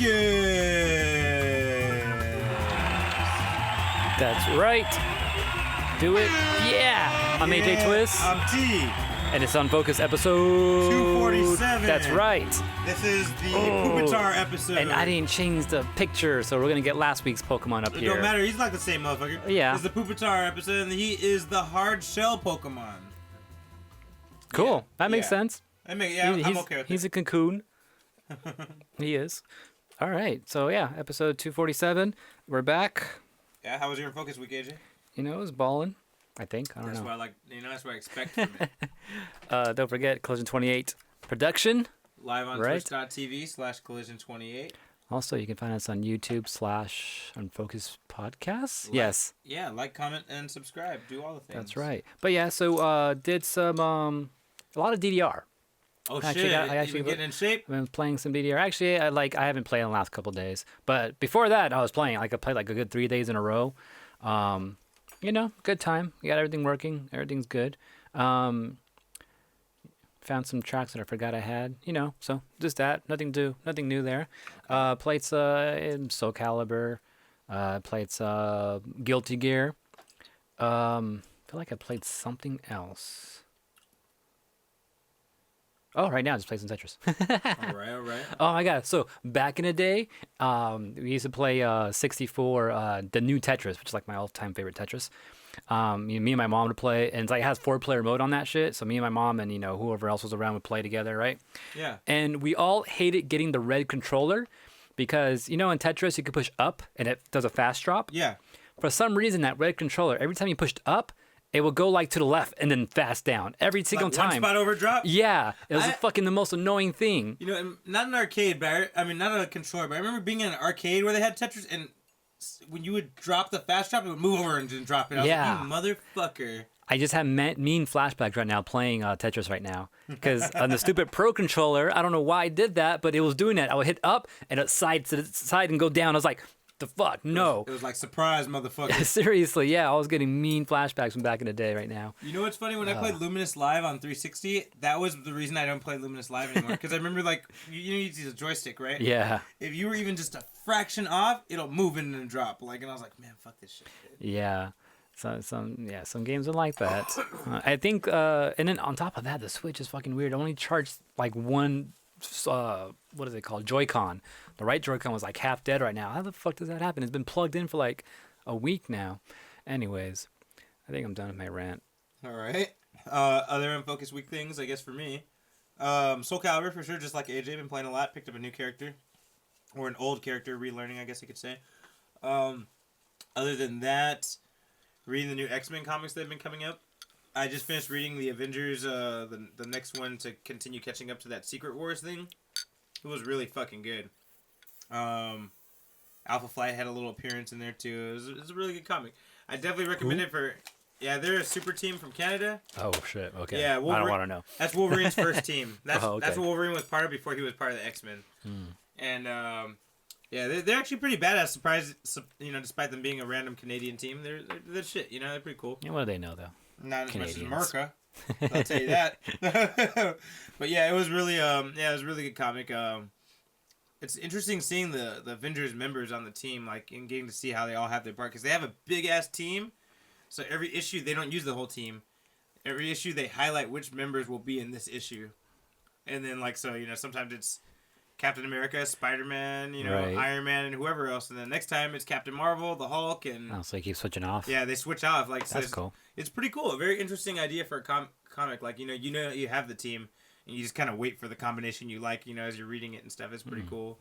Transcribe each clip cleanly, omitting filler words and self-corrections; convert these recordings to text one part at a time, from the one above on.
Unfocused. That's right. Do it. Yeah. I'm AJ Twist. I'm T. And it's Unfocused episode 247. That's right. This is the Pupitar episode. And I didn't change the picture, so we're going to get last week's Pokemon up It here. don't matter. He's like the same motherfucker. Yeah. It's the Pupitar episode, and he is the hard shell Pokemon. Cool. Yeah. That makes Yeah. sense. I'm okay with it. He's a cocoon. He is. All right. So, yeah, episode 247. We're back. Yeah, how was your Unfocused week, AJ? You know, it was balling, I think. I don't That's know. what I like. That's what I expect from it. Don't forget, Collision 28 production. Live on Right. twitch.tv/collision28. Also, you can find us on YouTube/Unfocused Podcast. Yes. Yeah, like, comment, and subscribe. Do all the things. That's right. But yeah, so did some a lot of DDR. Oh, I shit. actually You been getting in shape? I've been playing some DDR. Actually, I haven't played in the last couple of days. But before that, I was playing. I played like a good 3 days in a row. You know, good time. You got everything working. Everything's good. Found some tracks that I forgot I had. You know, so just that. Nothing new there. Played in Soul Calibur. Played Guilty Gear. Feel like I played something else. Oh, right now, just play some Tetris. All right. Oh my god! So back in the day, we used to play 64, the new Tetris, which is like my all-time favorite Tetris. Me and my mom would play, and it's like it has 4-player mode on that shit. So me and my mom and whoever else was around would play together, right? Yeah. And we all hated getting the red controller because in Tetris you could push up and it does a fast drop. Yeah. For some reason, that red controller, every time you pushed up, it would go like to the left and then fast down every single Like time. One spot over drop? Yeah, it was fucking the most annoying thing. Not an arcade, but I mean, not a controller, but I remember being in an arcade where they had Tetris, and when you would drop the fast drop, it would move over and then drop it. I was like, you motherfucker. I just have mean flashbacks right now playing Tetris right now. Because on the stupid Pro Controller, I don't know why I did that, but it was doing that. I would hit up and it side to the side and go down. I was like, the fuck? No. It was like, surprise, motherfucker. Seriously, yeah. I was getting mean flashbacks from back in the day right now. You know what's funny? When I played Luminous Live on 360, that was the reason I don't play Luminous Live anymore. Because I remember, like, you use a joystick, right? Yeah. If you were even just a fraction off, it'll move in and drop. Like, and I was like, man, fuck this shit. Dude. Yeah. So some games are like that. I think, and then on top of that, the Switch is fucking weird. It only charged like one, what is it called? Joy-Con. The right Joy-Con was like half dead right now. How the fuck does that happen? It's been plugged in for like a week now. Anyways, I think I'm done with my rant. All right. Other Unfocused week things, I guess, for me. Soul Calibur, for sure, just like AJ, been playing a lot. Picked up a new character. Or an old character, relearning, I guess you could say. Other than that, reading the new X-Men comics that have been coming up. I just finished reading the Avengers, the next one to continue catching up to that Secret Wars thing. It was really fucking good. Alpha Flight had a little appearance in there too. It was a really good comic. I definitely recommend it for... Yeah, they're a super team from Canada. Oh, shit. Okay. Yeah, I don't want to know. That's Wolverine's first team. That's okay. that's what Wolverine was part of before he was part of the X-Men. And, yeah, they're actually pretty badass, surprised, despite them being a random Canadian team. They're shit, they're pretty cool. Yeah, what do they know, though? Not as much as Canadians. America. I'll tell you that. But yeah, it was really a really good comic. It's interesting seeing the Avengers members on the team, like, and getting to see how they all have their part, because they have a big ass team. So every issue they don't use the whole team. Every issue they highlight which members will be in this issue, and then sometimes it's Captain America, Spider-Man, Right. Iron Man, and whoever else, and then next time it's Captain Marvel, the Hulk, and Oh, so you keep switching off? yeah, they switch off. Like, so That's cool. It's pretty cool. A very interesting idea for a comic. Like, you have the team, and you just kind of wait for the combination you like, as you're reading it and stuff. It's pretty cool.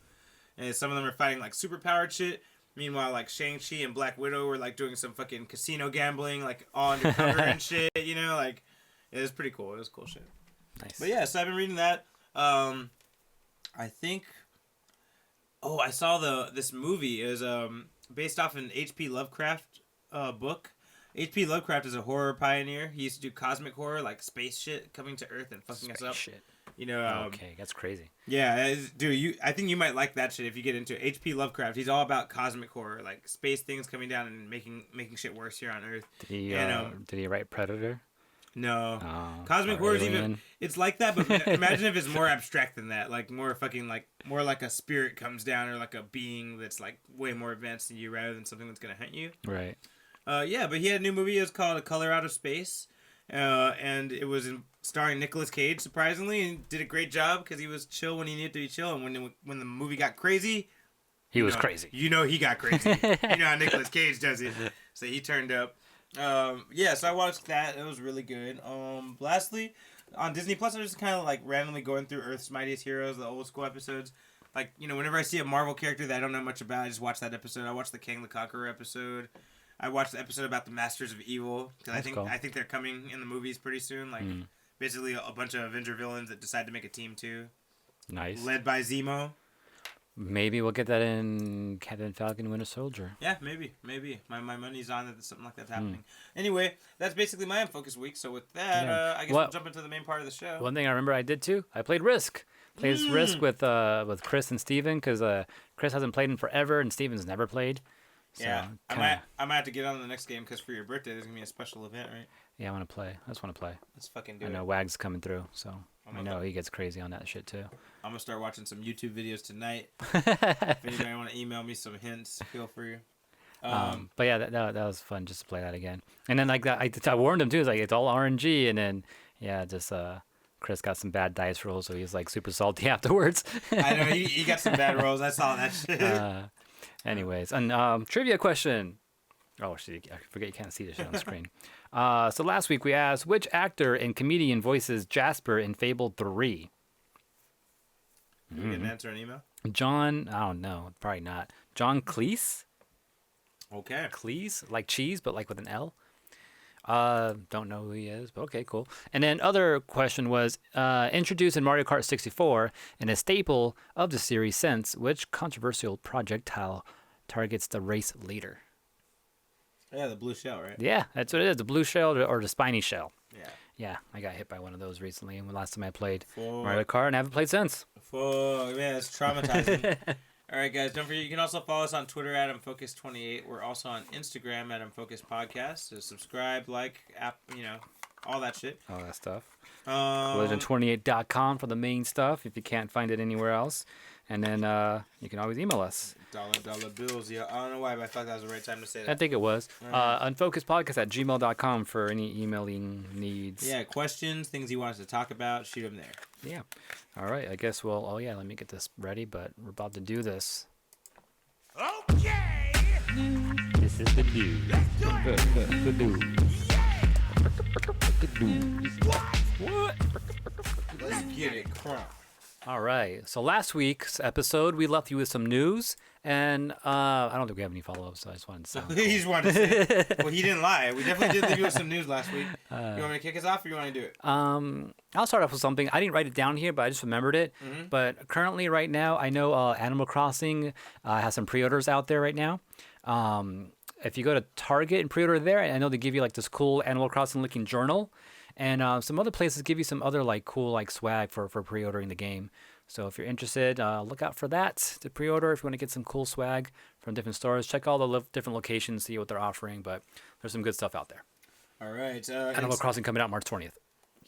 And some of them are fighting, like, superpowered shit. Meanwhile, like, Shang-Chi and Black Widow were, like, doing some fucking casino gambling, like, all undercover and shit, Like, it was pretty cool. It was cool shit. Nice. But, yeah, so I've been reading that. I think... Oh, I saw this movie. It was based off an H.P. Lovecraft book. H.P. Lovecraft is a horror pioneer. He used to do cosmic horror, like space shit coming to Earth and fucking us up. Shit. Okay, that's crazy. Yeah, dude, I think you might like that shit if you get into it. H.P. Lovecraft, he's all about cosmic horror, like space things coming down and making shit worse here on Earth. Did he write Predator? No. Oh, Cosmic or Horror's Alien. even... It's like that, but imagine if it's more abstract than that. Like, more fucking, like... More like a spirit comes down or like a being that's, like, way more advanced than you rather than something that's gonna hunt you. Right. Yeah, but he had a new movie. It was called A Color Out of Space. And it was starring Nicolas Cage, surprisingly, and did a great job because he was chill when he needed to be chill. And when the movie got crazy... He was crazy. You know he got crazy. You know how Nicolas Cage does it. So he turned up. Yeah, so I watched that. It was really good. Lastly, on Disney Plus, I was just kind of like randomly going through Earth's Mightiest Heroes, the old school episodes. Like, you know, whenever I see a Marvel character that I don't know much about, I just watch that episode. I watched the Kang the Conqueror episode. I watched the episode about the Masters of Evil because I think they're coming in the movies pretty soon. Like, basically a bunch of Avenger villains that decide to make a team too. Nice. Led by Zemo. Maybe we'll get that in Captain Falcon Winter Soldier. Yeah, maybe. My money's on that something like that's happening. Anyway, that's basically my Unfocused week. So with that, I guess we'll jump into the main part of the show. One thing I remember I did too, I played Risk. Played Risk with Chris and Steven because Chris hasn't played in forever and Steven's never played. So yeah, I might have to get on the next game because for your birthday there's gonna be a special event, right? Yeah, I want to play. I just want to play. Let's fucking do it. I know Wag's coming through, so I know he gets crazy on that shit too. I'm gonna start watching some YouTube videos tonight. If anybody want to email me some hints, feel free. But yeah, that was fun just to play that again. And then like that, I warned him too. It's like it's all RNG, and then just Chris got some bad dice rolls, so he's like super salty afterwards. I know he got some bad rolls. I saw that shit. Anyways, and trivia question. Oh shit! I forget you can't see this shit on the screen. So last week we asked which actor and comedian voices Jasper in Fable 3. Can we get an answer in email? John, I don't know, probably not. John Cleese. Okay. Cleese, like cheese, but like with an L. Don't know who he is, but okay, cool. And then other question was introduced in Mario Kart 64 and a staple of the series since, which controversial projectile targets the race leader? Yeah, the blue shell, right? Yeah, that's what it is. The blue shell or the spiny shell. Yeah. Yeah, I got hit by one of those recently, and last time I played Mario Kart, and I haven't played since. Man, it's traumatizing. All right, guys, don't forget, you can also follow us on Twitter at Unfocused28. We're also on Instagram at Unfocused Podcast. So subscribe, like, all that shit. All that stuff. Religion28.com for the main stuff if you can't find it anywhere else. And then you can always email us. Dollar bills. Yeah, I don't know why, but I thought that was the right time to say that. I think it was. Unfocusedpodcast@gmail.com for any emailing needs. Yeah, questions, things you want us to talk about, shoot them there. Yeah. All right. I guess we'll. Oh yeah. Let me get this ready. But we're about to do this. Okay. This is the news. The news. What? Let's get it crunk. All right. So last week's episode, we left you with some news, and I don't think we have any follow-ups. So I just wanted to say. He just wanted to say. Well, he didn't lie. We definitely did leave you with some news last week. You want me to kick us off, or you want to do it? I'll start off with something. I didn't write it down here, but I just remembered it. Mm-hmm. But currently, right now, I know Animal Crossing has some pre-orders out there right now. If you go to Target and pre-order there, I know they give you like this cool Animal Crossing-looking journal. And some other places give you some other like cool like swag for pre-ordering the game. So if you're interested, look out for that to pre-order. If you want to get some cool swag from different stores, check all the different locations, see what they're offering. But there's some good stuff out there. All right. Animal Crossing coming out March 20th.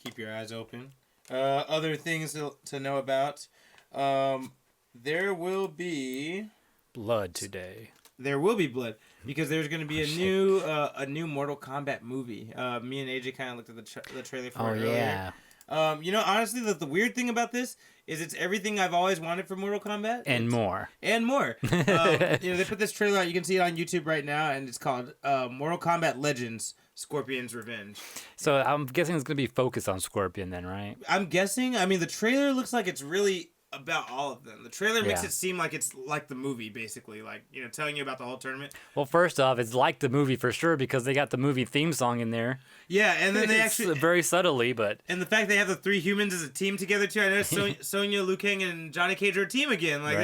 Keep your eyes open. Other things to know about. There will be blood today. There will be blood because there's going to be a new Mortal Kombat movie. Me and AJ kind of looked at the trailer for it earlier. Yeah. Honestly, the weird thing about this is it's everything I've always wanted from Mortal Kombat. And more. And more. They put this trailer out. You can see it on YouTube right now, and it's called Mortal Kombat Legends: Scorpion's Revenge. So I'm guessing it's going to be focused on Scorpion then, right? I'm guessing. I mean, the trailer looks like it's really about all of them. The trailer makes it seem like it's like the movie, basically, like, telling you about the whole tournament. Well, first off, it's like the movie for sure because they got the movie theme song in there. Yeah, and then they actually very subtly, but and the fact they have the three humans as a team together too. I know Sonya, Liu Kang, and Johnny Cage are a team again. Like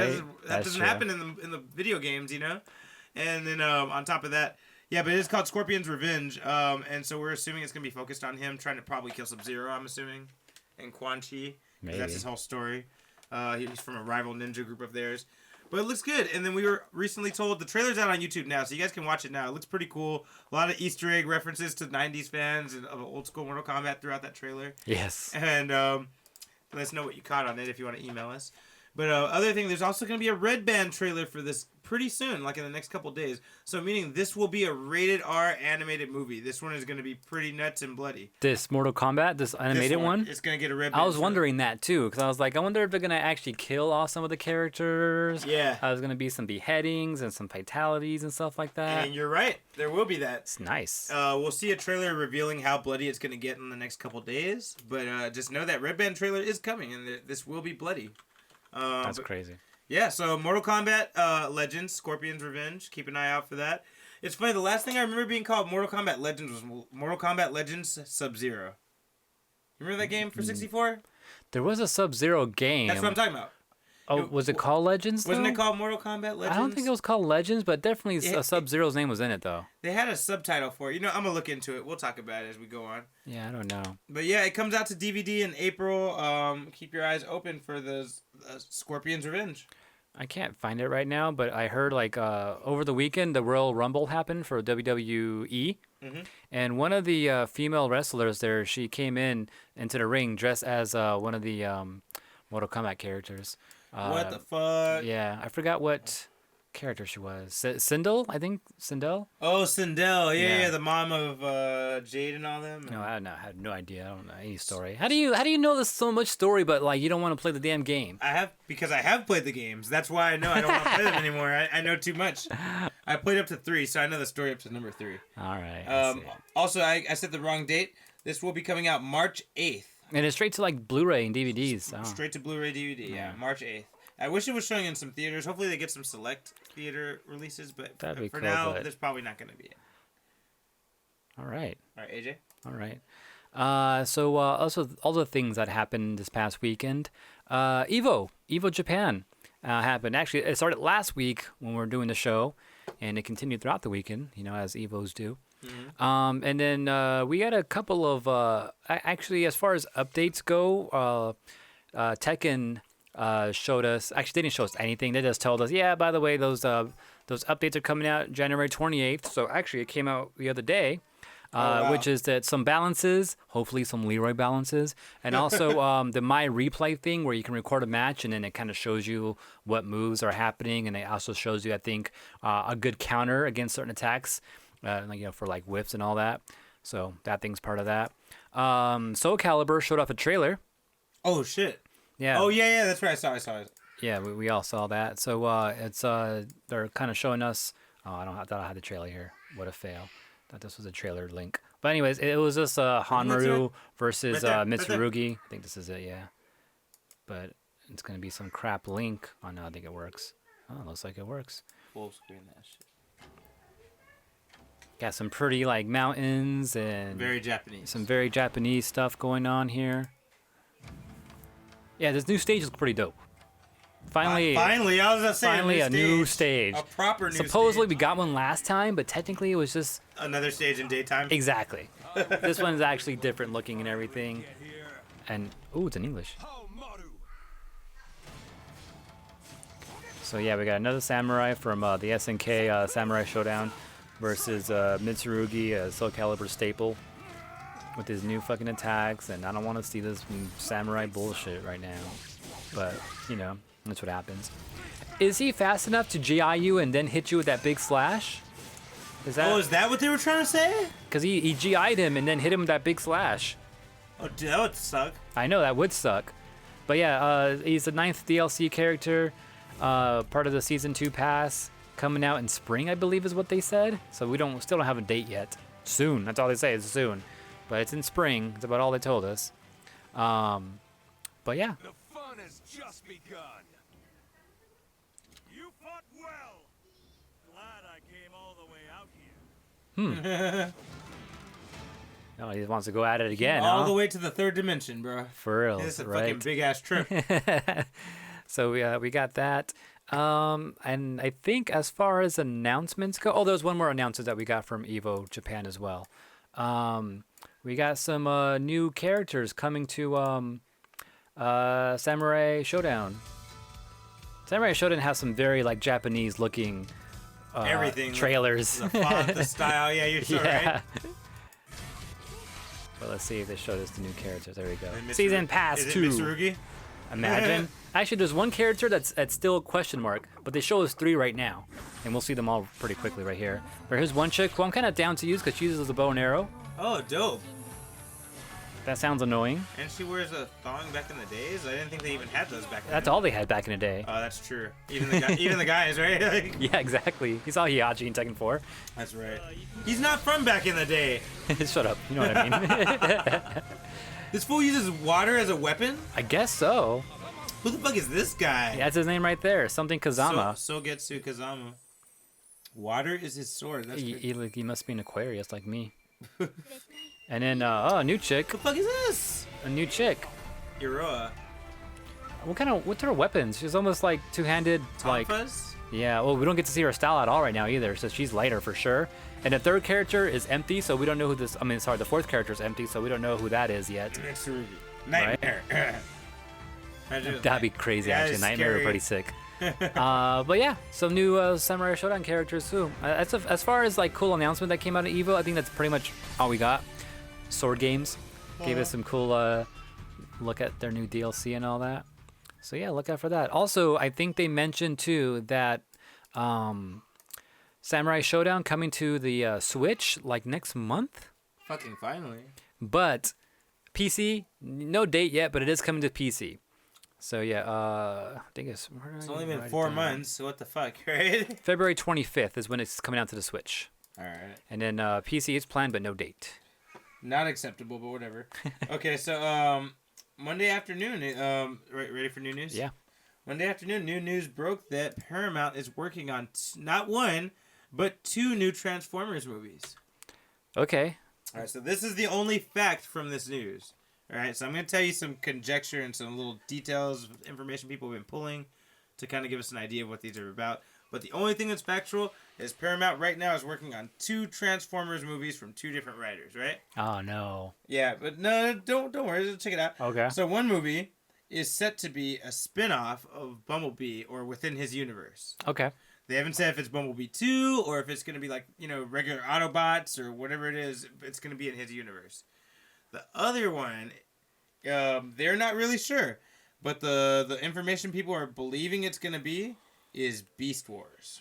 that doesn't happen in the video games, And then on top of that, yeah, but it's called Scorpion's Revenge. And so we're assuming it's gonna be focused on him trying to probably kill Sub-Zero. I'm assuming, and Quan Chi. Maybe that's his whole story. He's from a rival ninja group of theirs. But it looks good. And then we were recently told the trailer's out on YouTube now, so you guys can watch it now. It looks pretty cool. A lot of Easter egg references to 90s fans and of old school Mortal Kombat throughout that trailer. Yes. And let us know what you caught on it if you want to email us. But other thing, there's also going to be a Red Band trailer for this pretty soon, like in the next couple days. So meaning this will be a rated R animated movie. This one is going to be pretty nuts and bloody. This Mortal Kombat, this animated one? It's going to get a Red Band. I was wondering that too, because I was like, I wonder if they're going to actually kill off some of the characters. Yeah. There's going to be some beheadings and some fatalities and stuff like that. And you're right. There will be that. It's nice. We'll see a trailer revealing how bloody it's going to get in the next couple days. But just know that Red Band trailer is coming, and this will be bloody. That's crazy. Yeah, so Mortal Kombat Legends, Scorpion's Revenge. Keep an eye out for that. It's funny, the last thing I remember being called Mortal Kombat Legends was Mortal Kombat Legends Sub-Zero. You remember that game for 64? There was a Sub-Zero game. That's what I'm talking about. Oh, was it called Legends, though? Wasn't it called Mortal Kombat Legends? I don't think it was called Legends, but definitely Sub-Zero's name was in it, though. They had a subtitle for it. You know, I'm going to look into it. We'll talk about it as we go on. Yeah, I don't know. But yeah, it comes out to DVD in April. Keep your eyes open for the Scorpion's Revenge. I can't find it right now, but I heard like over the weekend the Royal Rumble happened for WWE, and one of the female wrestlers there, she came into the ring dressed as one of the Mortal Kombat characters. What the fuck? Yeah, I forgot what character she was. Sindel, I think. Sindel? Oh, Sindel. Yeah, Yeah. the mom of Jade and all them. No, I had no idea. I don't know any story. How do you know there's so much story, but like you don't want to play the damn game? Because I have played the games. That's why I know I don't want to play them anymore. I know too much. I played up to 3, so I know the story up to number 3. All right. Also, I said the wrong date. This will be coming out March 8th. And it's straight to like Blu-ray and DVDs. Oh. Straight to Blu-ray DVD, yeah, March 8th. I wish it was showing in some theaters. Hopefully they get some select theater releases, but That'd be for cool, now, but- there's probably not going to be it. All right. All right, AJ? All right. So also all the things that happened this past weekend. Evo Japan happened. Actually, it started last week when we were doing the show, and it continued throughout the weekend, as Evos do. Mm-hmm. And then we had a couple of actually, as far as updates go, Tekken showed us. Actually, they didn't show us anything. They just told us, yeah, by the way, those updates are coming out January 28th. So actually, it came out the other day. Wow. Which is that some balances, hopefully some Leroy balances, and also the My Replay thing where you can record a match and then it kind of shows you what moves are happening, and it also shows you, I think, a good counter against certain attacks, for like whiffs and all that. So that thing's part of that. Soul Calibur showed off a trailer. Oh, shit. Yeah. Oh, yeah, that's right. I saw it. Yeah, we all saw that. So it's they're kind of showing us. Oh, I thought I had the trailer here. What a fail. Thought this was a trailer link. But anyways, it was just Hanmaru versus Mitsurugi. I think this is it, yeah. But it's going to be some crap link. Oh, no, I think it works. Oh, looks like it works. Full screen that shit. Got some pretty, like, mountains and... Very Japanese. Some very Japanese stuff going on here. Yeah, this new stage is pretty dope. Finally, I was going to say finally a new stage. A proper new Supposedly stage. we got one last time, but technically it was just... Another stage in daytime? Exactly. This one's actually different looking and everything. And, ooh, it's in English. So yeah, we got another samurai from the SNK Samurai Shodown versus Mitsurugi, Soul Calibur staple, with his new fucking attacks. And I don't want to see this samurai bullshit right now. But, that's what happens. Is he fast enough to GI you and then hit you with that big slash? Is that what they were trying to say? Because he GI'd him and then hit him with that big slash. Oh, that would suck. I know, that would suck. But yeah, he's the 9th DLC character, part of the Season 2 pass, coming out in spring, I believe is what they said. So we still don't have a date yet. Soon, that's all they say, is soon. But it's in spring, that's about all they told us. But yeah. The fun has just begun. You fought well. Glad I came all the way out here. Oh, he wants to go at it again, All huh? the way to the 3rd dimension, bro. For real, This is a right? fucking big-ass trip. So we got that. And I think as far as announcements go... Oh, there's one more announcement that we got from Evo Japan as well. We got some new characters coming to Samurai Shodown. Samurai Shodown has some very like Japanese looking Everything. trailers. The font, the style. Yeah, you're so right. But let's see if they showed us the new characters. There we go. And Season Pass Is 2. it Mitsurugi? Imagine. Actually, there's one character that's still a question mark, but they show us 3 right now, and we'll see them all pretty quickly right here. But here's one chick who I'm kind of down to use because she uses a bow and arrow. Oh, dope. That sounds annoying. And she wears a thong back in the days? I didn't think they even had those back then. That's all they had back in the day. Oh, that's true. Even the guys, right? Like, Yeah, exactly. You saw Hiyachi in Tekken 4. that's right. He's not from back in the day. Shut up. You know what I mean. This fool uses water as a weapon? I guess so. Who the fuck is this guy? Yeah, that's his name right there. Something Kazama. Sogetsu Kazama. Water is his sword. That's He must be an Aquarius like me. And then, a new chick. the fuck is this? A new chick. Iroha. What's her weapons? She's almost like two-handed, like... Tonfas? Yeah, well, we don't get to see her style at all right now either, so she's lighter for sure. And the third character is empty, so we don't know who this... the fourth character is empty, so we don't know who that is yet. Mitsurugi. Nightmare. Imagine- That'd be crazy, Yeah, actually. it's Nightmare scary. are pretty sick. But yeah, some new Samurai Shodown characters too. As far as like cool announcement that came out of Evo, I think that's pretty much all we got. Sword games gave us some cool look at their new DLC and all that. So yeah, look out for that. Also, I think they mentioned too that Samurai Shodown coming to the Switch like next month. Fucking finally. But PC, no date yet, but it is coming to PC. So yeah, I think it's Only been 4 months, so what the fuck, right? February 25th is when it's coming out to the Switch. Alright. And then PC is planned, but no date. Not acceptable, but whatever. Okay, so Monday afternoon, ready for new news? Yeah. Monday afternoon, new news broke that Paramount is working on not 1, but 2 new Transformers movies. Okay. Alright, so this is the only fact from this news. Alright, so I'm going to tell you some conjecture and some little details of information people have been pulling to kind of give us an idea of what these are about. But the only thing that's factual is Paramount right now is working on 2 Transformers movies from 2 different writers, right? Oh no. Yeah, but no, don't worry, just check it out. Okay. So one movie is set to be a spin-off of Bumblebee or within his universe. Okay. They haven't said if it's Bumblebee 2 or if it's going to be like, regular Autobots or whatever it is, it's going to be in his universe. The other one, they're not really sure, but the information people are believing it's going to be is Beast Wars.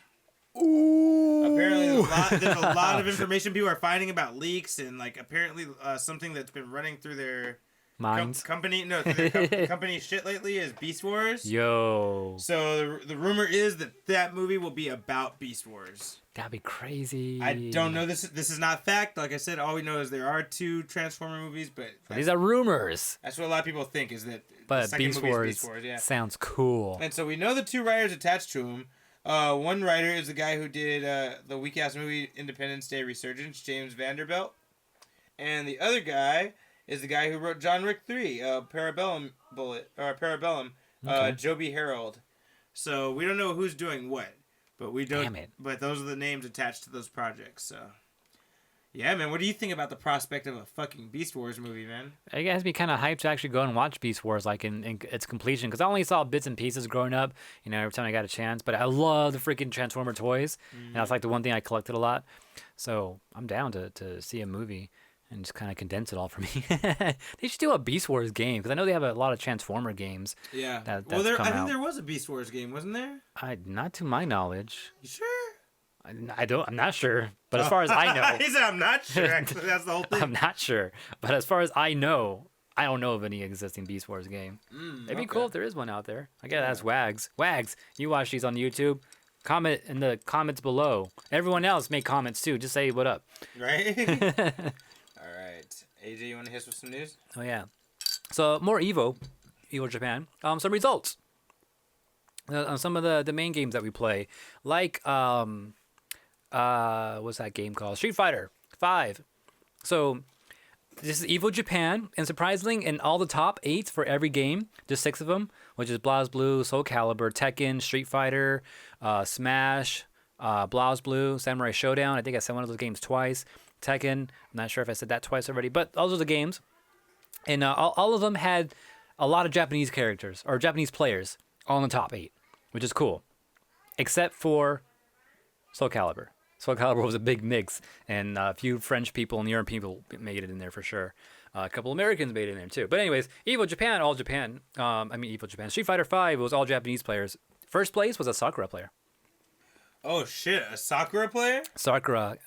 Ooh. Apparently, there's a lot of information people are finding about leaks and like apparently something that's been running through their Minds. company. No, through their company shit lately is Beast Wars. Yo. So the rumor is that movie will be about Beast Wars. That'd be crazy. I don't know. This is not fact. Like I said, all we know is there are 2 Transformer movies, but These are rumors. that's what a lot of people think is that. the But second Beast movie is Wars, Beast Wars, yeah. sounds cool. And so we know the 2 writers attached to him. One writer is the guy who did the weak ass movie Independence Day Resurgence, James Vanderbilt, and the other guy is the guy who wrote John Wick 3, Parabellum, Okay. Joby Harold. So we don't know who's doing what, but we don't. Damn it. But those are the names attached to those projects. So, yeah, man, what do you think about the prospect of a fucking Beast Wars movie, man? It has me kind of hyped to actually go and watch Beast Wars like in its completion because I only saw bits and pieces growing up, every time I got a chance. But I love the freaking Transformer toys, and that's like the one thing I collected a lot. So I'm down to see a movie and just kind of condense it all for me. They should do a Beast Wars game because I know they have a lot of Transformer games. Yeah. That's I come think out. there was a Beast Wars game, wasn't there? Not to my knowledge. You sure? I'm not sure. But as far as I know, He said, I'm not sure. Actually, that's the whole thing. I'm not sure. But as far as I know, I don't know of any existing Beast Wars game. It'd be cool if there is one out there. I gotta ask Wags. Wags, you watch these on YouTube? Comment in the comments below. Everyone else make comments too. Just say what up. Right? All right. AJ, you want to hit us with some news? Oh yeah. So more Evo Japan. Some results. Some of the main games that we play, like what's that game called? Street Fighter 5. So this is Evo Japan, and surprisingly, in all the top 8 for every game, just 6 of them, which is BlazBlue, Soul Calibur, Tekken, Street Fighter, Smash, BlazBlue, Samurai Shodown. I think I said one of those games twice. Tekken. I'm not sure if I said that twice already, but those are the games. And all of them had a lot of Japanese characters or Japanese players all in the top 8. which is cool, except for Soul Calibur. Soul Calibur was a big mix, and a few French people and European people made it in there for sure. A couple Americans made it in there too. But anyways, Evo Japan, all Japan. Evo Japan. Street Fighter V was all Japanese players. First place was a Sakura player. Oh shit, a Sakura player? Sakura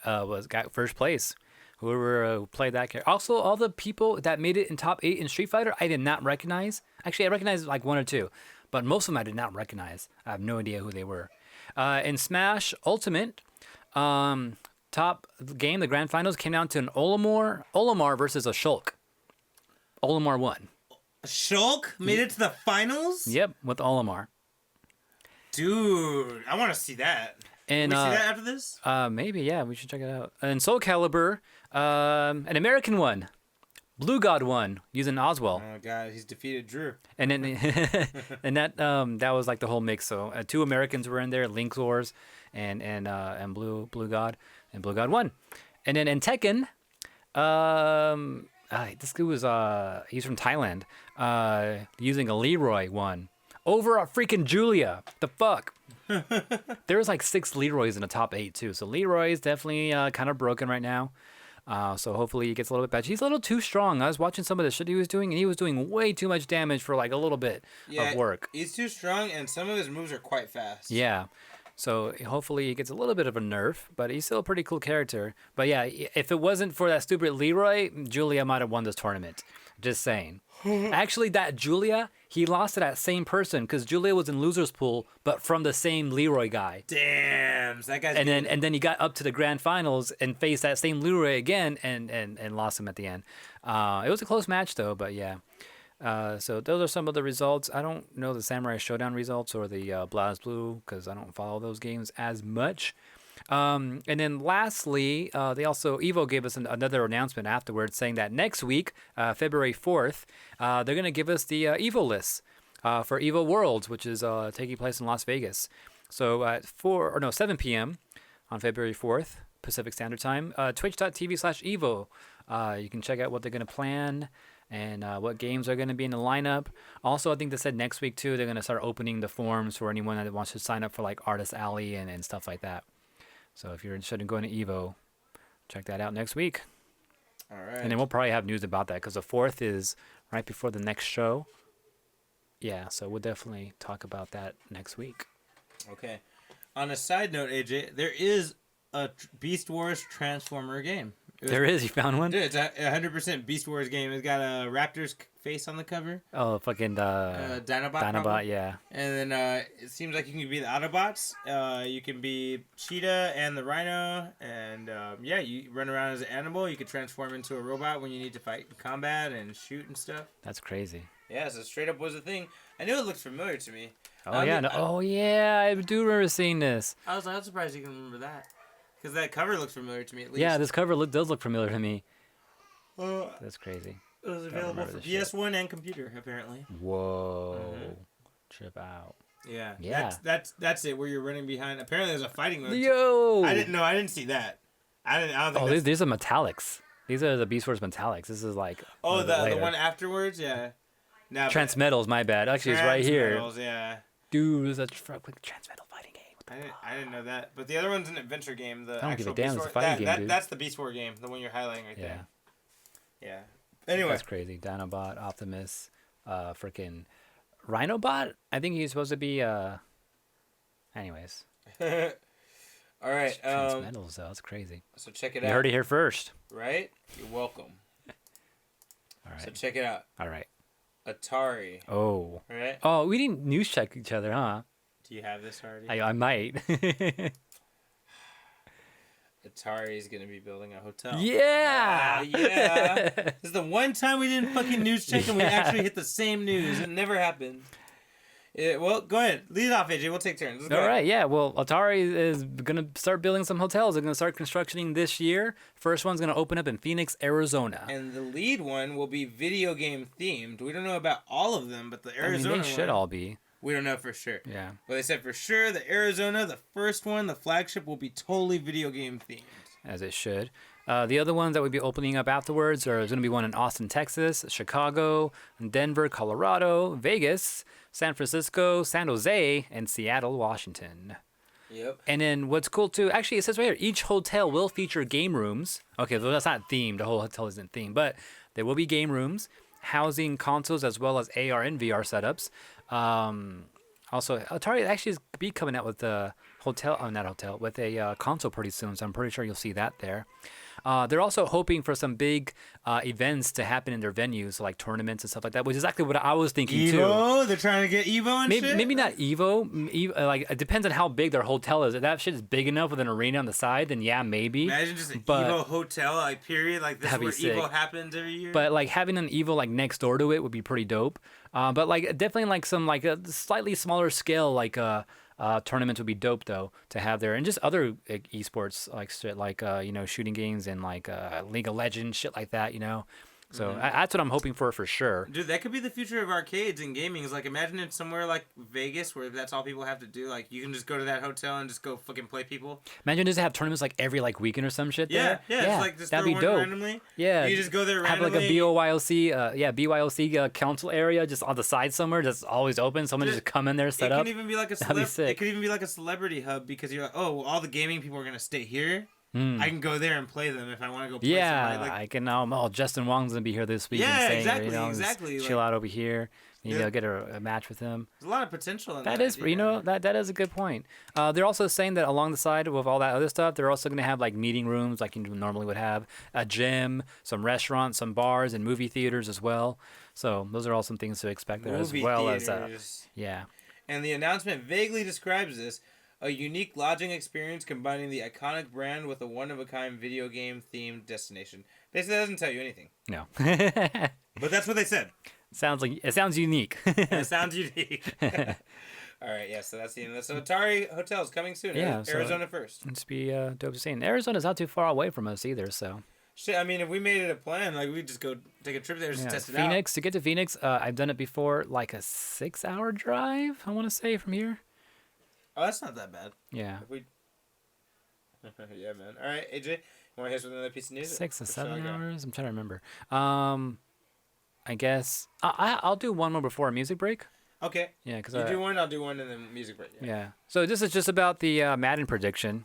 got first place. Whoever played that character. Also, all the people that made it in top 8 in Street Fighter, I did not recognize. Actually, I recognized like 1 or 2, but most of them I did not recognize. I have no idea who they were. In Smash Ultimate, top game, the grand finals came down to an Olimar versus a Shulk. Olimar won. Shulk made it to the finals? Yep, with Olimar. Dude, I want to see that. And Can we see that after this? Maybe, yeah, we should check it out. And Soul Calibur, an American won. Blue God won using Oswell. Oh god, he's defeated Drew. And then and that was like the whole mix. So 2 Americans were in there, Link Wars and Blue God, and Blue God won. And then in Tekken, this guy was he's from Thailand. Using a Leroy won over a freaking Julia. The fuck. There was like 6 Leroys in the top 8 too. So Leroy is definitely kind of broken right now. So hopefully he gets a little bit better. He's a little too strong. I was watching some of the shit he was doing, and he was doing way too much damage for like a little bit of work. He's too strong, and some of his moves are quite fast. Yeah. So hopefully he gets a little bit of a nerf, but he's still a pretty cool character. But yeah, if it wasn't for that stupid Leroy, Julia might have won this tournament. Just saying. Actually, that Julia, he lost to that same person because Julia was in loser's pool, but from the same Leroy guy. Damn, so that guy's. And then he got up to the grand finals and faced that same Leroy again and lost him at the end. It was a close match though, but yeah. So those are some of the results. I don't know the Samurai Shodown results or the BlazBlue because I don't follow those games as much. And then lastly, they also, Evo gave us another announcement afterwards saying that next week, February 4th, they're going to give us the Evo list for Evo Worlds, which is taking place in Las Vegas. So at 7 p.m. on February 4th, Pacific Standard Time, twitch.tv/Evo. You can check out what they're going to plan and what games are going to be in the lineup. Also, I think they said next week, too, they're going to start opening the forums for anyone that wants to sign up for like Artist Alley and stuff like that. So if you're interested in going to Evo, check that out next week. All right. And then we'll probably have news about that because the 4th is right before the next show. Yeah, so we'll definitely talk about that next week. Okay. On a side note, AJ, there is a Beast Wars Transformer game. There is? You found one? Dude, it's a 100% Beast Wars game. It's got a raptor's face on the cover. Oh, fucking Dinobot. Dinobot, probably. yeah. And then it seems like you can be the Autobots. You can be Cheetah and the Rhino. And yeah, you run around as an animal. You can transform into a robot when you need to fight in combat and shoot and stuff. That's crazy. Yeah, so straight up was a thing. I knew it looked familiar to me. Oh, yeah. I do remember seeing this. I was not surprised you can remember that. Because that cover looks familiar to me, at least. Yeah, this cover does look familiar to me. That's crazy. It was available for PS1 and computer, apparently. Whoa. Trip out. Yeah. Yeah. That's it, where you're running behind. Apparently there's a fighting mode. Yo! I didn't see that. I don't think these are metallics. These are the Beast Wars metallics. This is like... the one afterwards? Yeah. No, Transmetals, my bad. Actually, it's right here. Transmetals, yeah. Dude, it's a quick Transmetal fighting game. I didn't know that. But the other one's an adventure game. The I don't give a actual damn, Beast it's a Wars- fighting game, dude. That's the Beast War game, the one you're highlighting right there. Yeah. Anyway. That's crazy. Dinobot, Optimus, freaking Rhinobot? I think he's supposed to be, anyways. All right. Transmetals, though. That's crazy. So check it out. You heard it here first. Right? You're welcome. All right. So check it out. All right. Atari. Oh. Right? Oh, we didn't news check each other, huh? Do you have this already? I might. Atari's gonna be building a hotel. Yeah. Yeah. This is the one time we didn't fucking news check and we actually hit the same news. It never happened. Well, go ahead. Lead it off, AJ. We'll take turns. All right, yeah. Well, Atari is going to start building some hotels. They're going to start constructing this year. First one's going to open up in Phoenix, Arizona. And the lead one will be video game themed. We don't know about all of them, but the Arizona they should one, all be. We don't know for sure. Yeah. But they said for sure the Arizona, the first one, the flagship, will be totally video game themed. As it should. The other ones that would be opening up afterwards are going to be one in Austin, Texas, Chicago, Denver, Colorado, Vegas, San Francisco, San Jose, and Seattle, Washington. Yep. And then what's cool too, actually it says right here, each hotel will feature game rooms. Okay, so that's not themed. The whole hotel isn't themed, but there will be game rooms, housing consoles as well as AR and VR setups. Also, Atari actually is be coming out with a with a console pretty soon, so I'm pretty sure you'll see that there. They're also hoping for some big events to happen in their venues, like tournaments and stuff like that, which is exactly what I was thinking too. Evo? They're trying to get Evo and shit? Maybe not Evo. Like it depends on how big their hotel is. If that shit is big enough with an arena on the side, then yeah, maybe. Imagine just an Evo hotel, like period. Like this is where Evo happens every year. But like having an Evo like next door to it would be pretty dope. But like definitely like some like a slightly smaller scale like tournaments would be dope though to have there, and just other esports like shit like shooting games and like League of Legends shit like that, So that's what I'm hoping for sure. Dude, that could be the future of arcades and gaming. Is like imagine it's somewhere like Vegas where that's all people have to do. Like you can just go to that hotel and just go fucking play people. Imagine just have tournaments like every like weekend or some shit there. Yeah. It's like just that'd be one dope. Randomly. Yeah, you just go there randomly. Have like a BYOC council area just on the side somewhere that's always open. Someone just come in there, set up. It could even be like it could even be like a celebrity hub because you're like, oh, all the gaming people are gonna stay here. I can go there and play them if I want to go play somebody. I can now. Justin Wong's gonna be here this week. Yeah, and exactly. Chill out over here. Maybe I'll get a match with him. There's a lot of potential in that. That is, that is a good point. They're also saying that along the side with all that other stuff, they're also gonna have like meeting rooms, like you normally would have, a gym, some restaurants, some bars, and movie theaters as well. So those are all some things to expect there movie as well theaters. Yeah. And the announcement vaguely describes this. A unique lodging experience combining the iconic brand with a one-of-a-kind video game-themed destination. Basically, that doesn't tell you anything. No. But that's what they said. Sounds unique. It sounds unique. All right, yeah, so that's the end of this. So Atari Hotels coming soon. Yeah, Arizona first. It's be dope to see. And Arizona's not too far away from us either, so. Shit, I mean, if we made it a plan, like, we'd just go take a trip there to test it out. Phoenix, to get to Phoenix, I've done it before, like a 6-hour drive, I want to say, from here. Oh, that's not that bad. Yeah. Yeah, man. All right, AJ, you want to hit us with another piece of news? 6 or 7 hours? I'm trying to remember. I guess I'll do one more before a music break. Okay. Yeah, because you do one, I'll do one, and then music break. Yeah. So this is just about the Madden prediction.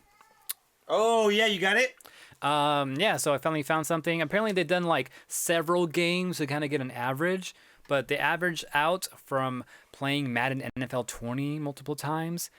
Oh yeah, you got it. Yeah. So I finally found something. Apparently they've done like several games to kind of get an average. But the average out from playing Madden NFL 20 multiple times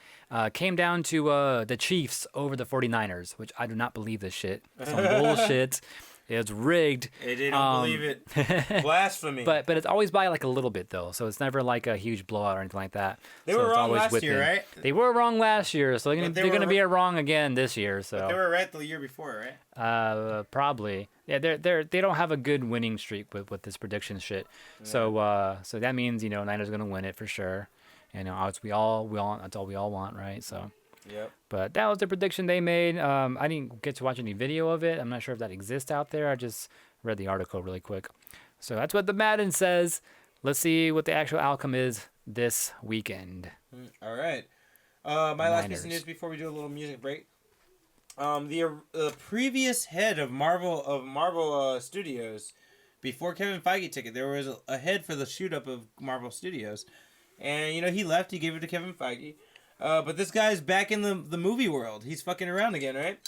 came down to the Chiefs over the 49ers, which I do not believe this shit. Some bullshit. It's rigged. They don't believe it. Blasphemy. But it's always by like a little bit though, so it's never like a huge blowout or anything like that. They were wrong last year, right? They were wrong last year, so they're gonna be wrong again this year. So but they were right the year before, right? Probably. Yeah, they don't have a good winning streak with this prediction shit. Yeah. So that means Niners are gonna win it for sure. That's all we all want, right? So. Yep. But that was the prediction they made. I didn't get to watch any video of it. I'm not sure if that exists out there. I just read the article really quick. So that's what the Madden says. Let's see what the actual outcome is this weekend. All right. My last piece of news before we do a little music break. The previous head of Marvel Studios, before Kevin Feige took it, there was a head for the shoot up of Marvel Studios, and he left. He gave it to Kevin Feige. But this guy's back in the movie world. He's fucking around again, right?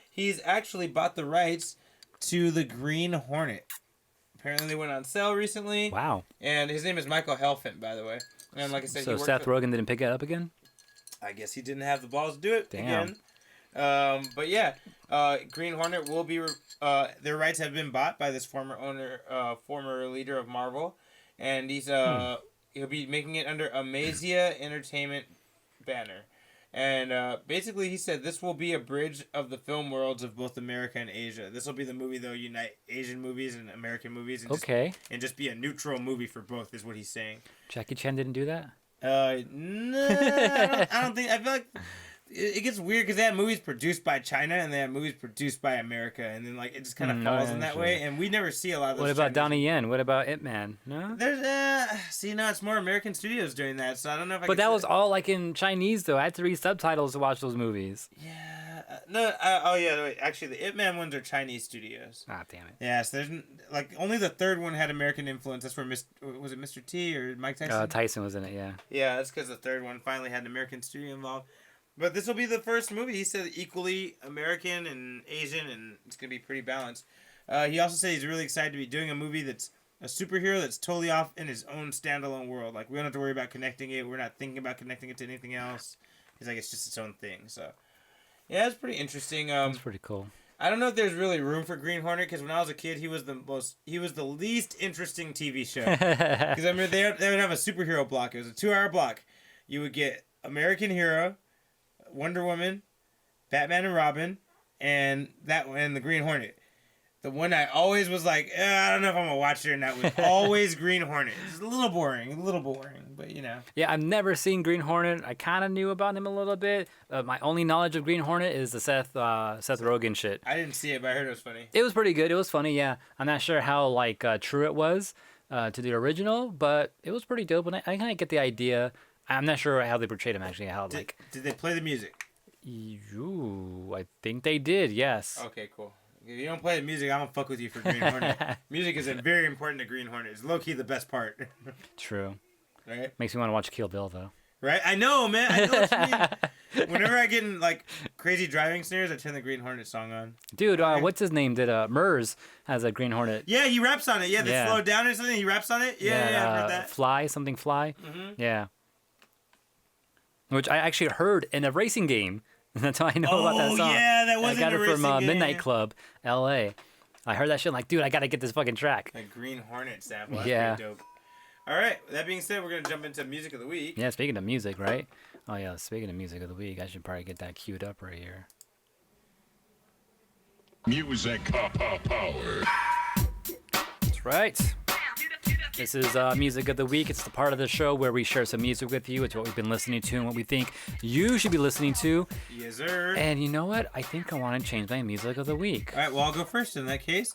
He's actually bought the rights to the Green Hornet. Apparently they went on sale recently. Wow. And his name is Michael Helfand, by the way. And like I said, so Seth Rogen didn't pick it up again? I guess he didn't have the balls to do it again. But yeah, Green Hornet will be... their rights have been bought by this former leader of Marvel. And he'll be making it under Amazia Entertainment banner. And basically he said this will be a bridge of the film worlds of both America and Asia. This will be the movie that'll unite Asian movies and American movies and just be a neutral movie for both is what he's saying. Jackie Chan didn't do that? No, I don't think. I feel like it gets weird because they have movies produced by China and they have movies produced by America, and then like it just kind of falls in that way, and we never see a lot of those. What about Donnie Yen? What about Ip Man? No, there's it's more American studios doing that, so I don't know if I. But that was all like in Chinese though. I had to read subtitles to watch those movies. Yeah, No, oh yeah, wait, actually the Ip Man ones are Chinese studios. Ah, damn it. Yes, there's like only the third one had American influence. That's where was it Mr. T or Mike Tyson? Tyson was in it, yeah. Yeah, that's because the third one finally had an American studio involved. But this will be the first movie. He said equally American and Asian, and it's gonna be pretty balanced. He also said he's really excited to be doing a movie that's a superhero that's totally off in his own standalone world. Like we don't have to worry about connecting it. We're not thinking about connecting it to anything else. He's like it's just its own thing. So. Yeah, it's pretty interesting. That's pretty cool. I don't know if there's really room for Green Hornet because when I was a kid, he was the least interesting TV show. Because I remember they would have a superhero block. It was a 2-hour block. You would get American Hero, Wonder Woman, Batman and Robin, and the Green Hornet. The one I always was like, I don't know if I'm gonna watch it or not. Was always Green Hornet. It's a little boring, but you know. Yeah, I've never seen Green Hornet. I kind of knew about him a little bit. My only knowledge of Green Hornet is the Seth Rogen shit. I didn't see it, but I heard it was funny. It was pretty good. It was funny, yeah. I'm not sure how true it was to the original, but it was pretty dope. And I kind of get the idea. I'm not sure how they portrayed him actually. Did they play the music? I think they did. Yes. Okay, cool. If you don't play the music, I don't fuck with you for Green Hornet. Music is very important to Green Hornet. It's low-key the best part. True. Right? Makes me want to watch Kill Bill, though. Right? I know, man. I know what you mean. Whenever I get in, crazy driving snares, I turn the Green Hornet song on. Dude, what's his name? Murs has a Green Hornet. Yeah, he raps on it. Yeah, they slow down or something. He raps on it. Yeah, I've heard that. Fly. Mm-hmm. Yeah. Which I actually heard in a racing game. That's how I know about that song. Oh, yeah, that was I got in it a from racing game. Midnight Club, L.A. I heard that shit. I'm like, dude, I got to get this fucking track. A Green Hornet sample. That's pretty dope. All right, that being said, we're going to jump into Music of the Week. Yeah, speaking of music, right? Oh, yeah, speaking of Music of the Week, I should probably get that queued up right here. Music power. That's right. This is Music of the Week. It's the part of the show where we share some music with you. It's what we've been listening to and what we think you should be listening to. Yes, sir. And you know what? I think I want to change my Music of the Week. All right, well, I'll go first in that case.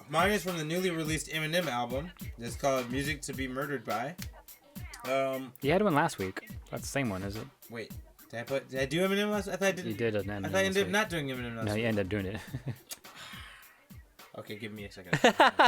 Mine is from the newly released Eminem album. It's called Music to Be Murdered By. You had one last week. That's the same one, is it? Wait, did I do Eminem last week? I thought I did. You did an Eminem. I thought I ended up not doing Eminem last week. No, you ended up doing it. Okay, give me a second.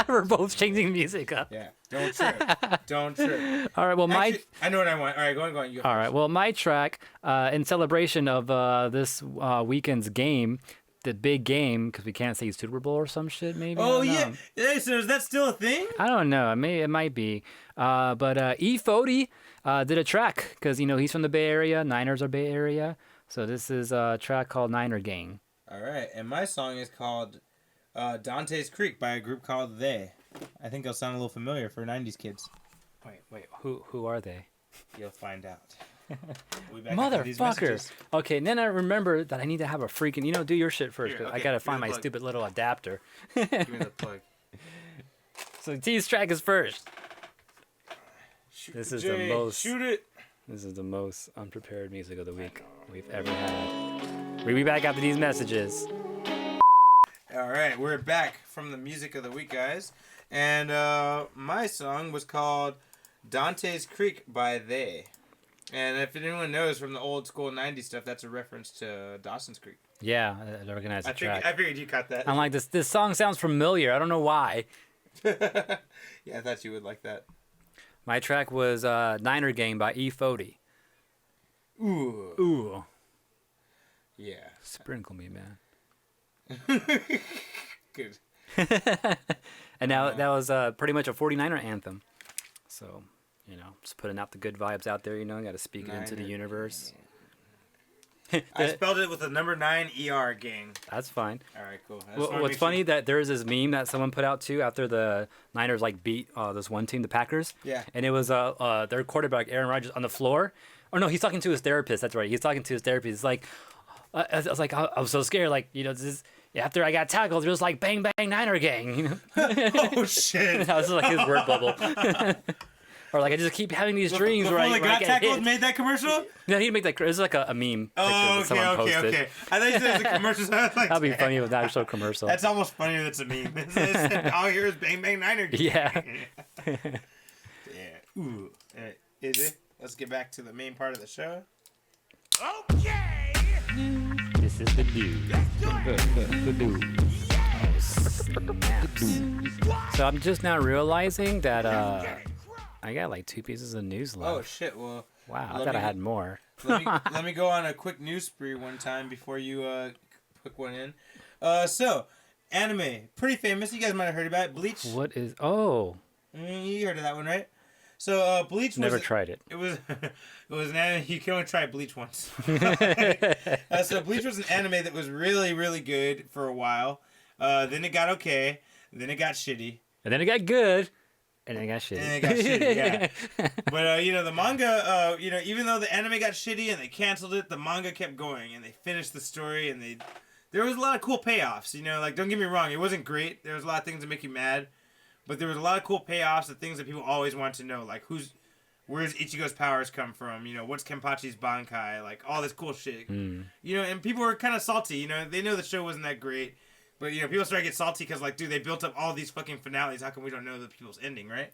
We're both changing music up. Yeah, don't trip. All right, well, Actually, I know what I want. All right, go on. You go all right, well, my track, in celebration of this weekend's game, the big game, because we can't say Super Bowl or some shit, maybe. Oh yeah. Hey, so is that still a thing? I don't know. It might be. But E40 did a track because he's from the Bay Area. Niners are Bay Area, so this is a track called Niner Gang. All right, and my song is called Dantes Creek by a group called They. I think it'll sound a little familiar for 90s kids. Wait. Who are they? You'll find out. We'll be back after these Motherfucker. messages. Okay, and then I remember that I need to have a freaking, do your shit first. Here, I okay, gotta give find me the my plug. stupid little adapter. Give me the plug. So T's track is first. Shoot This is Jay, the most. Shoot it. This is the most unprepared music of the week we've ever had. We'll be back after these messages. All right, we're back from the Music of the Week, guys. And my song was called Dantes Creek by They. And if anyone knows from the old school 90s stuff, that's a reference to Dawson's Creek. Yeah, I recognize the track. I figured you caught that. I'm like, this song sounds familiar. I don't know why. Yeah, I thought you would like that. My track was Niner Gang by E40. Ooh. Yeah. Sprinkle me, man. Good. And now that was pretty much a 49er anthem. So, just putting out the good vibes out there, got to speak it into the universe. I spelled it with the number 9 ER, gang. That's fine. All right, cool. What's funny that there's this meme that someone put out too after the Niners beat this one team, the Packers. Yeah. And it was their quarterback Aaron Rodgers on the floor. Oh no, he's talking to his therapist. That's right. He's talking to his therapist. It's like I was like I was so scared. This is, after I got tackled, it was like bang bang Niner Gang. Oh shit. That was like his word bubble. Or I just keep having these dreams where I got get tackled hit. Made that commercial? No, he'd make that. It was like a meme. Oh, picture that someone posted. okay. I thought you said it was a commercial. I was like, That'd be funny with an actual commercial. That's almost funnier than it's a meme. All I hear is bang bang Niner. Yeah. Yeah. Ooh. Is it? Let's get back to the main part of the show. Okay. This is the dude. The dude. Oh, snaps. So I'm just now realizing that I got like 2 pieces of news left. Oh shit! Well, Wow, I thought I had more. let me go on a quick news spree one time before you put one in. So anime, pretty famous. You guys might have heard about it. Bleach. What is? Oh, You heard of that one, right? So Bleach was never tried it. It was it was an anime. You can only try Bleach once. So Bleach was an anime that was really, really good for a while. Then it got okay. Then it got shitty. And then it got good. And then it got shitty. And it got shitty, yeah. But the manga, even though the anime got shitty and they canceled it, the manga kept going and they finished the story and there was a lot of cool payoffs. Like don't get me wrong, it wasn't great. There was a lot of things that make you mad, but there was a lot of cool payoffs and things that people always want to know, like where's Ichigo's powers come from? What's Kenpachi's Bankai? Like all this cool shit. And people were kind of salty. They know the show wasn't that great. But, people start to get salty because, like, dude, they built up all these fucking finales. How come we don't know the people's ending, right?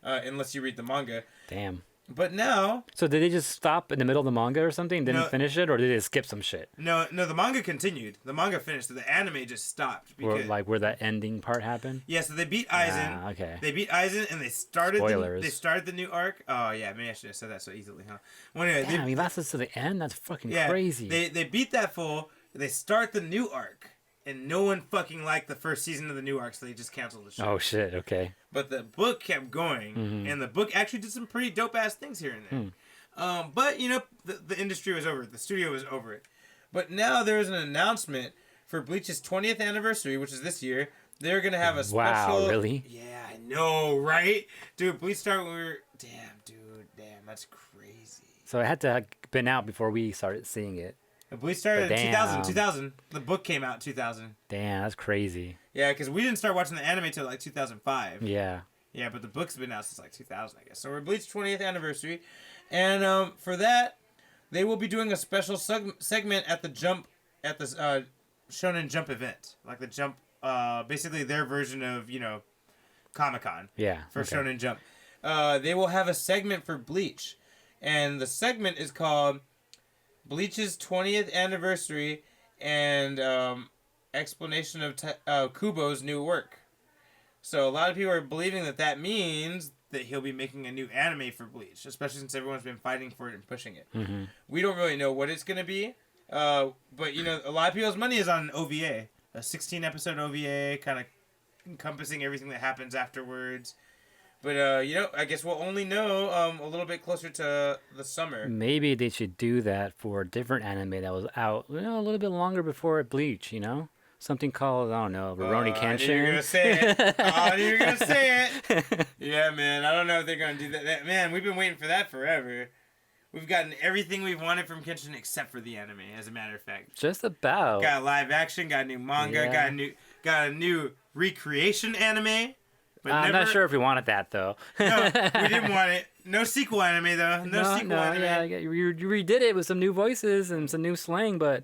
Unless you read the manga. Damn. But now... So did they just stop in the middle of the manga or something? Didn't finish it? Or did they skip some shit? No, the manga continued. The manga finished. The anime just stopped. Or, like, where that ending part happened? Yeah, so they beat Aizen. Ah, okay. They beat Aizen and they started Spoilers. they started the new arc. Oh, yeah, maybe I should have said that so easily, huh? Well, anyway, Damn, he lasted to the end? That's fucking yeah, crazy. They beat that fool. They start the new arc. And no one fucking liked the first season of the new arc, so they just canceled the show. Oh, shit, okay. But the book kept going, and the book actually did some pretty dope-ass things here and there. But, the industry was over it. The studio was over it. But now there is an announcement for Bleach's 20th anniversary, which is this year. They're going to have a special... Wow, really? Yeah, I know, right? Dude, Bleach started when we were... Damn, that's crazy. So it had to have been out before we started seeing it. Bleach started in Damn. 2000. The book came out in 2000. Damn, that's crazy. Yeah, because we didn't start watching the anime till like 2005. Yeah. Yeah, but the book's been out since like 2000, I guess. So we're Bleach's 20th anniversary. And for that, they will be doing a special segment at the Shonen Jump event. Like the Jump, basically their version of, Comic-Con. Yeah. For okay. Shonen Jump. They will have a segment for Bleach. And the segment is called Bleach's 20th anniversary and explanation of Kubo's new work. So a lot of people are believing that means that he'll be making a new anime for Bleach, especially since everyone's been fighting for it and pushing it. Mm-hmm. We don't really know what it's going to be, but a lot of people's money is on an OVA, a 16-episode OVA, kind of encompassing everything that happens afterwards. But, I guess we'll only know a little bit closer to the summer. Maybe they should do that for a different anime that was out, a little bit longer before Bleach, Something called, I don't know, Rurouni Kenshin. I knew you were going to say it. I knew you were going to say it. Yeah, man. I don't know if they're going to do that. Man, we've been waiting for that forever. We've gotten everything we've wanted from Kenshin except for the anime, as a matter of fact. Just about. Got live action, got a new manga, Yeah. got a new recreation anime. But I'm not sure if we wanted that, though. No, we didn't want it. No sequel anime, though. No sequel anime. Yeah, you redid it with some new voices and some new slang, but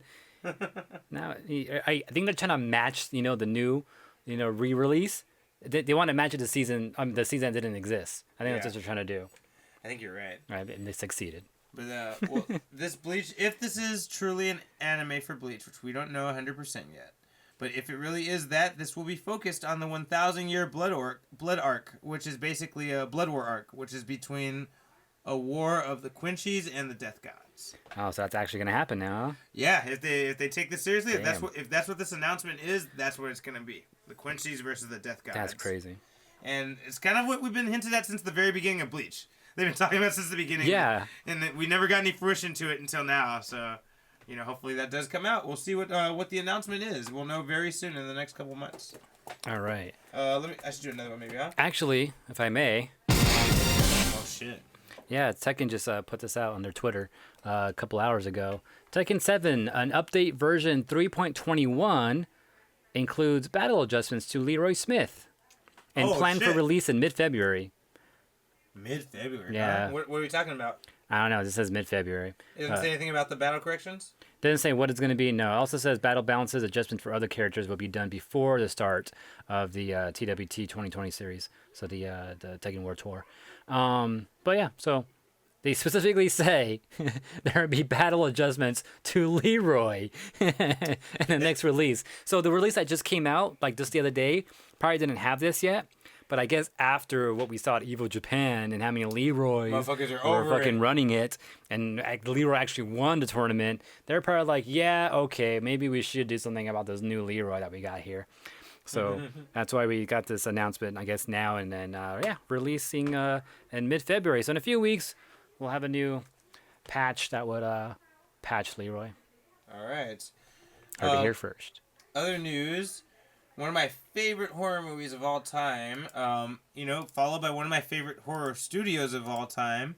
now I think they're trying to match, the new, re-release. They want to match it to season. The season didn't exist. I think that's what they're trying to do. I think you're right. Right, and they succeeded. But this Bleach, if this is truly an anime for Bleach, which we don't know 100% yet. But if it really is that, this will be focused on the 1,000-year blood arc, which is basically a blood war arc, which is between a war of the Quincy's and the Death Gods. Oh, so that's actually gonna happen now, huh? Yeah, if they take this seriously, if Damn. that's what this announcement is, that's what it's gonna be. The Quincy's versus the Death Gods. That's crazy. And it's kind of what we've been hinted at since the very beginning of Bleach. They've been talking about it since the beginning. Yeah. And we never got any fruition to it until now, so... hopefully that does come out. We'll see what the announcement is. We'll know very soon in the next couple months. All right. I should do another one maybe, huh? Actually, if I may. Oh, shit. Yeah, Tekken just put this out on their Twitter a couple hours ago. Tekken 7, an update version 3.21, includes battle adjustments to Leroy Smith and planned for release in mid-February. Mid-February? Yeah. Huh? What are we talking about? I don't know. It says mid-February. It doesn't say anything about the battle corrections? Doesn't say what it's going to be. No, it also says battle balances adjustments for other characters will be done before the start of the TWT 2020 series. So the Tekken World Tour. But yeah, so they specifically say there will be battle adjustments to Leroy in the next release. So the release that just came out, like just the other day, probably didn't have this yet. But I guess after what we saw at Evo Japan and how many Leroys Motherfuckers are were over fucking it. running it, and Leroy actually won the tournament, they're probably like, yeah, okay, maybe we should do something about this new Leroy that we got here. So that's why we got this announcement, I guess, now. And then, releasing in mid-February. So in a few weeks, we'll have a new patch that would patch Leroy. All right. Heard it here first. Other news. One of my favorite horror movies of all time, followed by one of my favorite horror studios of all time,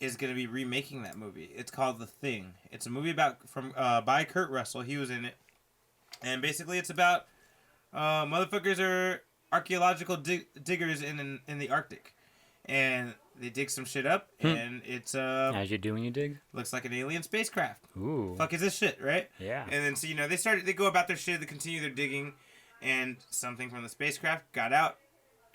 is going to be remaking that movie. It's called The Thing. It's a movie by Kurt Russell. He was in it. And basically it's about motherfuckers are archaeological diggers in the Arctic. And they dig some shit up, and it's As you do when you dig? looks like an alien spacecraft. Ooh. Fuck is this shit, right? Yeah. And then, so, they go about their shit, they continue their digging, and something from the spacecraft got out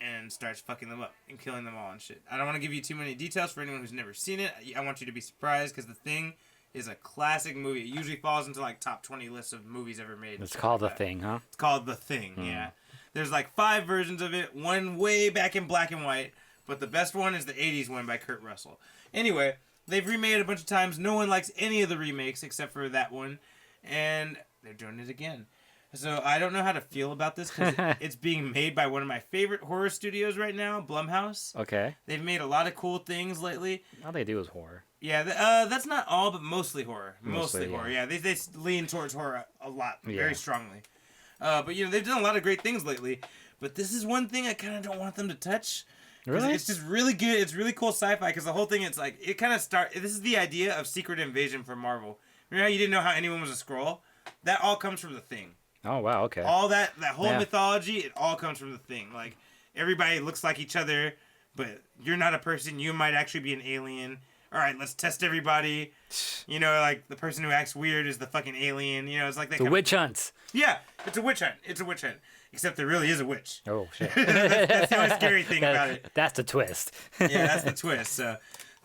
and starts fucking them up and killing them all and shit. I don't want to give you too many details for anyone who's never seen it. I want you to be surprised, because The Thing is a classic movie. It usually falls into, like, top 20 lists of movies ever made. It's called The Thing, huh? It's called The Thing, yeah. There's, like, 5 versions of it, one way back in black and white, but the best one is the 80s one by Kurt Russell. Anyway, they've remade it a bunch of times. No one likes any of the remakes except for that one, and they're doing it again. So I don't know how to feel about this, because it's being made by one of my favorite horror studios right now, Blumhouse. Okay. They've made a lot of cool things lately. All they do is horror. Yeah, that's not all, but mostly horror. Mostly horror, yeah. They lean towards horror a lot, very strongly. But, they've done a lot of great things lately. But this is one thing I kind of don't want them to touch. Really? It's just really good. It's really cool sci-fi, because the whole thing, it's like, it kind of this is the idea of Secret Invasion for Marvel. Remember how you didn't know how anyone was a Skrull? That all comes from The Thing. Oh, wow, okay. All that whole mythology, it all comes from The Thing. Like, everybody looks like each other, but you're not a person. You might actually be an alien. All right, let's test everybody. Like, the person who acts weird is the fucking alien. It's like that. The witch hunt. Yeah, it's a witch hunt. It's a witch hunt. Except there really is a witch. Oh, shit. That's the only scary thing about it. That's the twist. Yeah, that's the twist. So,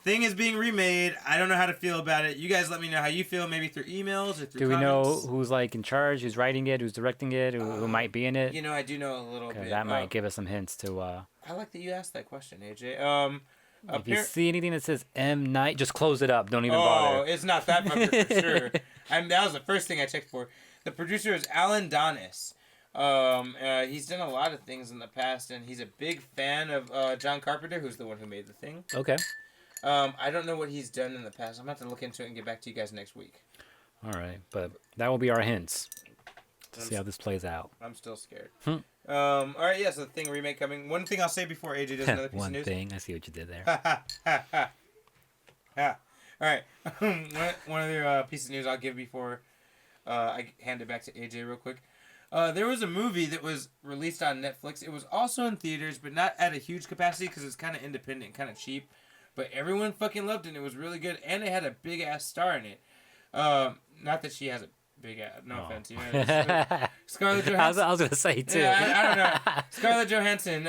Thing is being remade. I don't know how to feel about it. You guys let me know how you feel, maybe through emails or through Do we comments. know who's, like, in charge, who's writing it, who's directing it, who might be in it? I do know a little bit. That might give us some hints to... I like that you asked that question, AJ. If you see anything that says M. Night, just close it up. Don't even bother. Oh, it's not that fucker for sure. That was the first thing I checked for. The producer is Alan Dantes. He's done a lot of things in the past, and he's a big fan of John Carpenter, who's the one who made The Thing. Okay. I don't know what he's done in the past. I'm going to have to look into it and get back to you guys next week. All right, but that will be our hints to see how this plays out. I'm still scared. All right, yeah, so The Thing remake coming. One thing I'll say before AJ does another piece of news. One thing. I see what you did there. All right. One other piece of news I'll give before I hand it back to AJ real quick. There was a movie that was released on Netflix. It was also in theaters, but not at a huge capacity because it's kind of independent, kind of cheap. But everyone fucking loved it, and it was really good. And it had a big-ass star in it. Not that she has a big-ass... No offense. Scarlett Johansson... I was going to say, too. Yeah, I don't know. Scarlett Johansson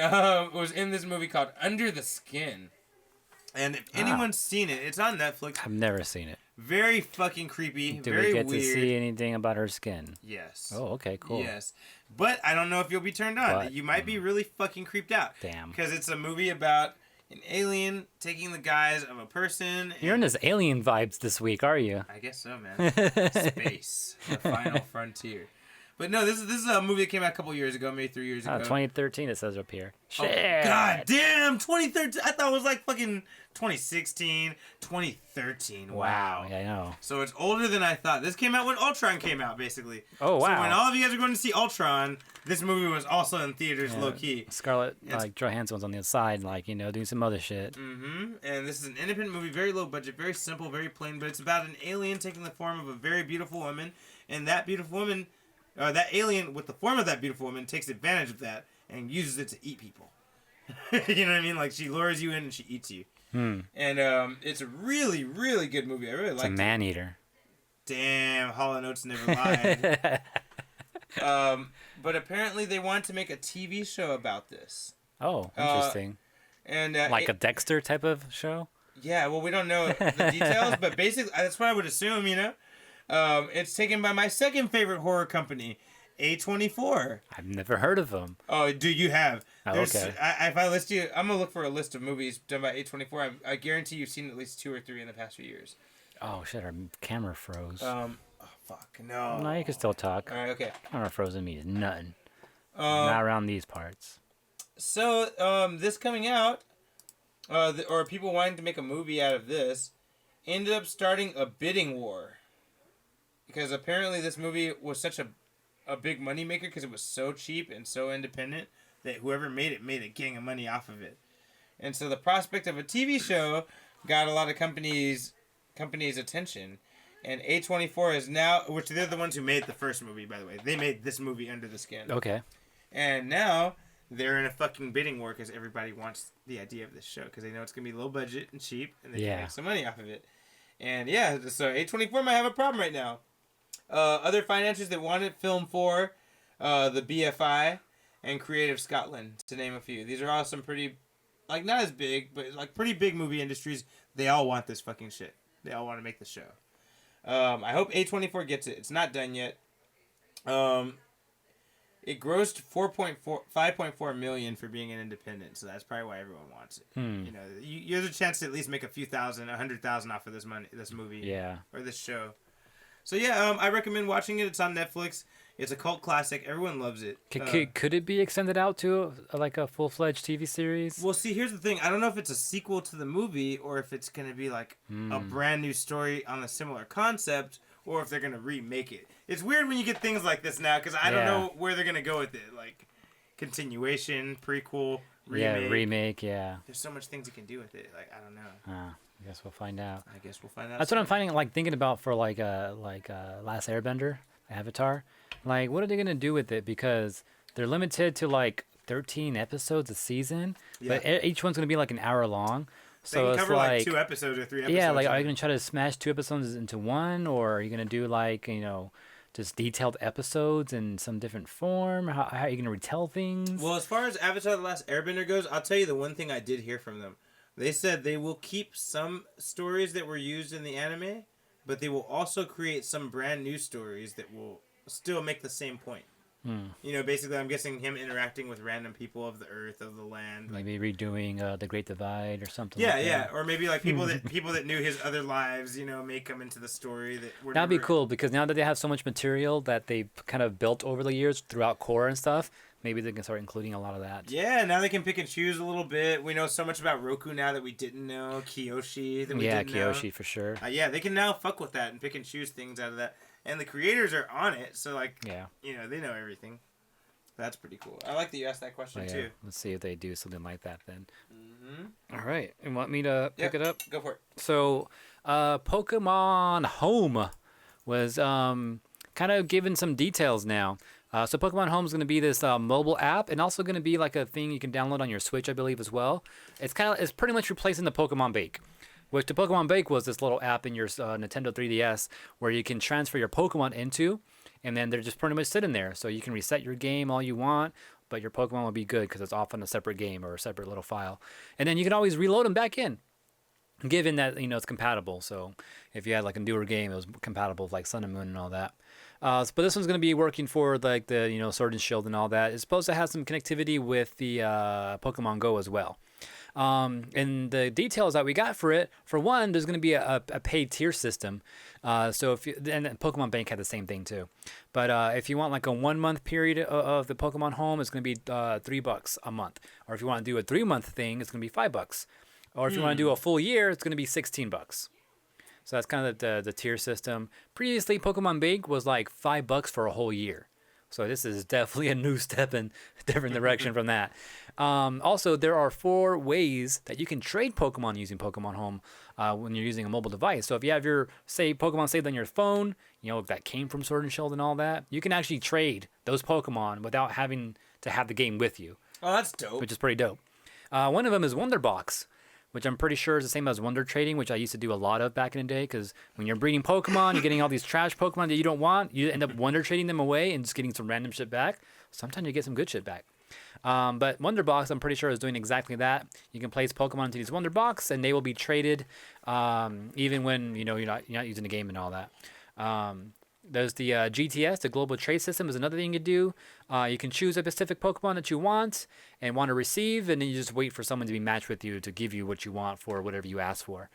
was in this movie called Under the Skin. And if anyone's seen it, it's on Netflix. I've never seen it. Very fucking creepy. Do very we get weird. to see anything about her skin? Yes. Oh, okay, cool. Yes. But I don't know if you'll be turned on. But, you might be really fucking creeped out. Damn. Because it's a movie about an alien taking the guise of a person. You're in this alien vibes this week, are you? I guess so, man. Space. The final frontier. But no, this is a movie that came out a couple years ago, maybe 3 years ago. 2013 it says up here. Shit. Oh, God damn, 2013. I thought it was like fucking 2016, 2013. Wow. Yeah, I know. So it's older than I thought. This came out when Ultron came out, basically. Oh, wow. So when all of you guys are going to see Ultron, this movie was also in theaters, low key. Scarlett Johansson was on the other side, doing some other shit. Mm-hmm. And this is an independent movie, very low budget, very simple, very plain, but it's about an alien taking the form of a very beautiful woman, and that beautiful woman, that alien with the form of that beautiful woman takes advantage of that and uses it to eat people. You know what I mean? Like, she lures you in and she eats you. And it's a really, really good movie. I really like it. It's a man-eater. Damn, Hall & Oates never lied. But apparently they want to make a TV show about this. Oh, interesting. And like a Dexter type of show? Yeah, well, we don't know the details, but basically, that's what I would assume, you know? It's taken by my second favorite horror company, A24. I've never heard of them. Oh, dude, you have. Oh, okay. If I list you, I'm going to look for a list of movies done by A24. I guarantee you've seen at least 2 or 3 in the past few years. Oh, shit, our camera froze. Oh, fuck, no. No, you can still talk. All right, okay. Camera frozen means nothing. Not around these parts. So, this coming out, or people wanting to make a movie out of this, ended up starting a bidding war. Because apparently this movie was such a big moneymaker because it was so cheap and so independent that whoever made a gang of money off of it. And so the prospect of a TV show got a lot of companies' attention. And A24 is now, which they're the ones who made the first movie, by the way. They made this movie Under the Skin. Okay. And now they're in a fucking bidding war because everybody wants the idea of this show because they know it's going to be low budget and cheap and they can make some money off of it. And yeah, so A24 might have a problem right now. Other financiers that wanted Film 4, the BFI, and Creative Scotland, to name a few. These are all some pretty, like, not as big, but like pretty big movie industries. They all want this fucking shit. They all want to make the show. I hope A24 gets it. It's not done yet. It grossed 5.4 million for being an independent, so that's probably why everyone wants it. You know, you have a chance to at least make a few thousand, 100,000 off of this movie, or this show. So yeah, I recommend watching it. It's on Netflix. It's a cult classic. Everyone loves it. Could it be extended out to like a full-fledged TV series? Well, see, here's the thing. I don't know if it's a sequel to the movie or if it's going to be like a brand new story on a similar concept or if they're going to remake it. It's weird when you get things like this now because I don't know where they're going to go with it. Like continuation, prequel, remake. Yeah, remake, yeah. There's so much things you can do with it. Like, I don't know. I guess we'll find out. That's what I'm thinking about for like Last Airbender, Avatar. Like, what are they gonna do with it? Because they're limited to like 13 episodes a season, but each one's gonna be like an hour long. So they can it's cover like 2 episodes or 3 episodes. Yeah, like are you gonna try to smash 2 episodes into one, or are you gonna do like just detailed episodes in some different form? How are you gonna retell things? Well, as far as Avatar: The Last Airbender goes, I'll tell you the one thing I did hear from them. They said they will keep some stories that were used in the anime, but they will also create some brand new stories that will still make the same point. You know, basically, I'm guessing him interacting with random people of the earth, of the land. Maybe redoing The Great Divide or something. Yeah, like that. or maybe like people that knew his other lives, may come into the story that were. That'd be cool because now that they have so much material that they've kind of built over the years throughout core and stuff, maybe they can start including a lot of that. Yeah, now they can pick and choose a little bit. We know so much about Roku now that we didn't know. Kiyoshi that we didn't know. Yeah, Kiyoshi for sure. Yeah, they can now fuck with that and pick and choose things out of that. And the creators are on it, so they know everything. That's pretty cool. I like that you asked that question too. Let's see if they do something like that then. All right, you want me to pick it up? Go for it. So, Pokemon Home was kind of given some details now. So Pokemon Home is going to be this mobile app, and also going to be like a thing you can download on your Switch, I believe, as well. It's pretty much replacing the Pokemon Bake, which the Pokemon Bake was this little app in your Nintendo 3DS where you can transfer your Pokemon into, and then they're just pretty much sitting there. So you can reset your game all you want, but your Pokemon will be good because it's off on a separate game or a separate little file, and then you can always reload them back in, given that it's compatible. So if you had like a newer game, it was compatible with like Sun and Moon and all that. But this one's going to be working for like the Sword and Shield and all that. It's supposed to have some connectivity with the Pokemon Go as well. And the details that we got for it, for one, there's going to be a paid tier system. So and Pokemon Bank had the same thing too. But if you want like a 1 month period of the Pokemon Home, it's going to be $3 a month. Or if you want to do a 3 month thing, it's going to be $5. Or if you want to do a full year, it's going to be $16. So that's kind of the tier system. Previously, Pokemon Bank was like $5 for a whole year. So this is definitely a new step in a different direction from that. Also, there are 4 ways that you can trade Pokemon using Pokemon Home when you're using a mobile device. So if you have your, say, Pokemon saved on your phone, that came from Sword and Shield and all that, you can actually trade those Pokemon without having to have the game with you. Oh, that's dope. Which is pretty dope. One of them is Wonder Box, which I'm pretty sure is the same as Wonder Trading, which I used to do a lot of back in the day, because when you're breeding Pokemon, you're getting all these trash Pokemon that you don't want, you end up Wonder Trading them away and just getting some random shit back. Sometimes you get some good shit back. But Wonder Box, I'm pretty sure, is doing exactly that. You can place Pokemon into these Wonder Box, and they will be traded, even when you're not using the game and all that. There's the GTS, the Global Trade System, is another thing you do. You can choose a specific Pokemon that you want and want to receive, and then you just wait for someone to be matched with you to give you what you want for whatever you ask for.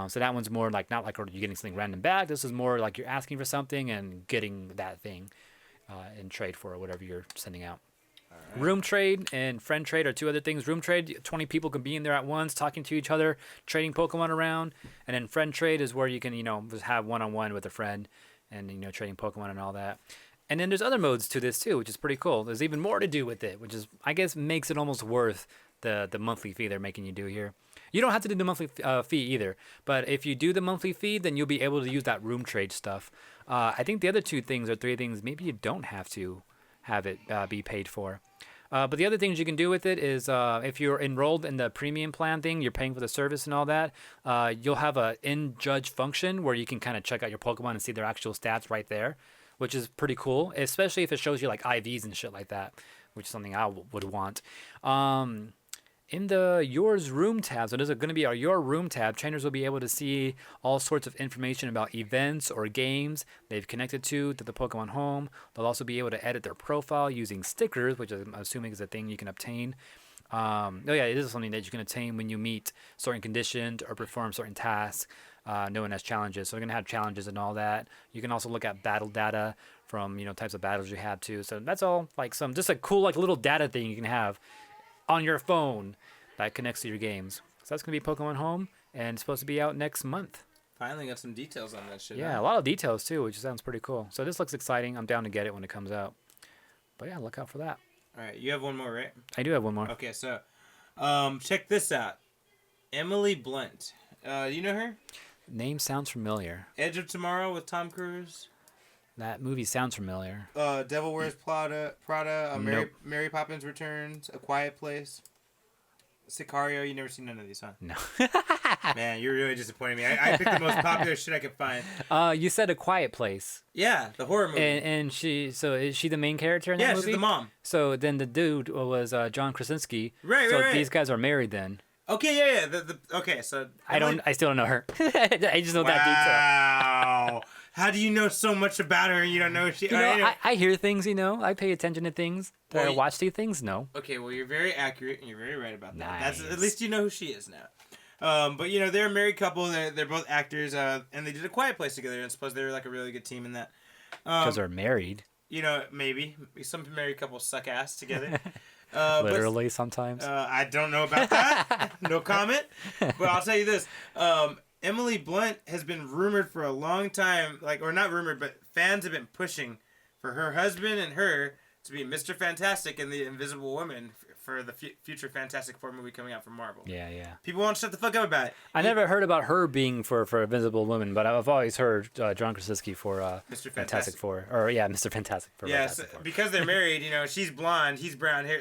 So that one's more like, not like you're getting something random back. This is more like you're asking for something and getting that thing in trade for whatever you're sending out. Right. Room trade and friend trade are two other things. Room trade, 20 people can be in there at once, talking to each other, trading Pokemon around. And then friend trade is where you can, just have one-on-one with a friend and, trading Pokemon and all that. And then there's other modes to this too, which is pretty cool. There's even more to do with it, which is, I guess, makes it almost worth the monthly fee they're making you do here. You don't have to do the monthly fee either, but if you do the monthly fee, then you'll be able to use that room trade stuff. I think the other two things or three things, maybe you don't have to have it be paid for. But the other things you can do with it is if you're enrolled in the premium plan thing, you're paying for the service and all that, you'll have a in-judge function where you can kind of check out your Pokemon and see their actual stats right there, which is pretty cool, especially if it shows you like IVs and shit like that, which is something I would want. In the Yours Room tab, so there's going to be our Your Room tab, trainers will be able to see all sorts of information about events or games they've connected to the Pokemon Home. They'll also be able to edit their profile using stickers, which I'm assuming is a thing you can obtain. It is something that you can obtain when you meet certain conditions or perform certain tasks known as challenges. So we're going to have challenges and all that. You can also look at battle data from, types of battles you have too. So that's all like just a cool like little data thing you can have on your phone that connects to your games. So that's going to be Pokemon Home, and it's supposed to be out next month. Finally got some details on that shit. Yeah, a lot of details too, which sounds pretty cool. So this looks exciting. I'm down to get it when it comes out. But yeah, look out for that. All right, you have one more, right? I do have one more. Okay, so check this out. Emily Blunt. You know her? Name sounds familiar. Edge of Tomorrow with Tom Cruise. That movie sounds familiar. Devil Wears Prada. Nope. Mary Poppins Returns. A Quiet Place. Sicario. You never seen none of these, huh? No. Man, you're really disappointing me. I picked the most popular shit I could find. You said A Quiet Place. Yeah, the horror movie. And is she the main character in that movie? Yeah, she's the mom. So then the dude was John Krasinski. Right. So these guys are married then. Okay, yeah. Okay, so I still don't know her. I just know that detail. Wow. How do you know so much about her and you don't know she? I hear things. I pay attention to things. Do I watch these things? No. Okay, well you're very accurate and you're very right about that. Nice. That's at least you know who she is now. But they're a married couple. They're both actors. And they did A Quiet Place together. And suppose they were like a really good team in that. Because they're married. Maybe some married couples suck ass together. Literally sometimes. I don't know about that. No comment. But I'll tell you this. Emily Blunt has been rumored for a long time, or not rumored, but fans have been pushing for her husband and her to be Mr. Fantastic and the Invisible Woman for the future Fantastic Four movie coming out from Marvel. Yeah. People won't shut the fuck up about it. I never heard about her being for Invisible Woman, but I've always heard John Krasinski for Mr. Fantastic Four. Or, Mr. Fantastic for Fantastic Four. Because they're married, she's blonde, he's brown hair,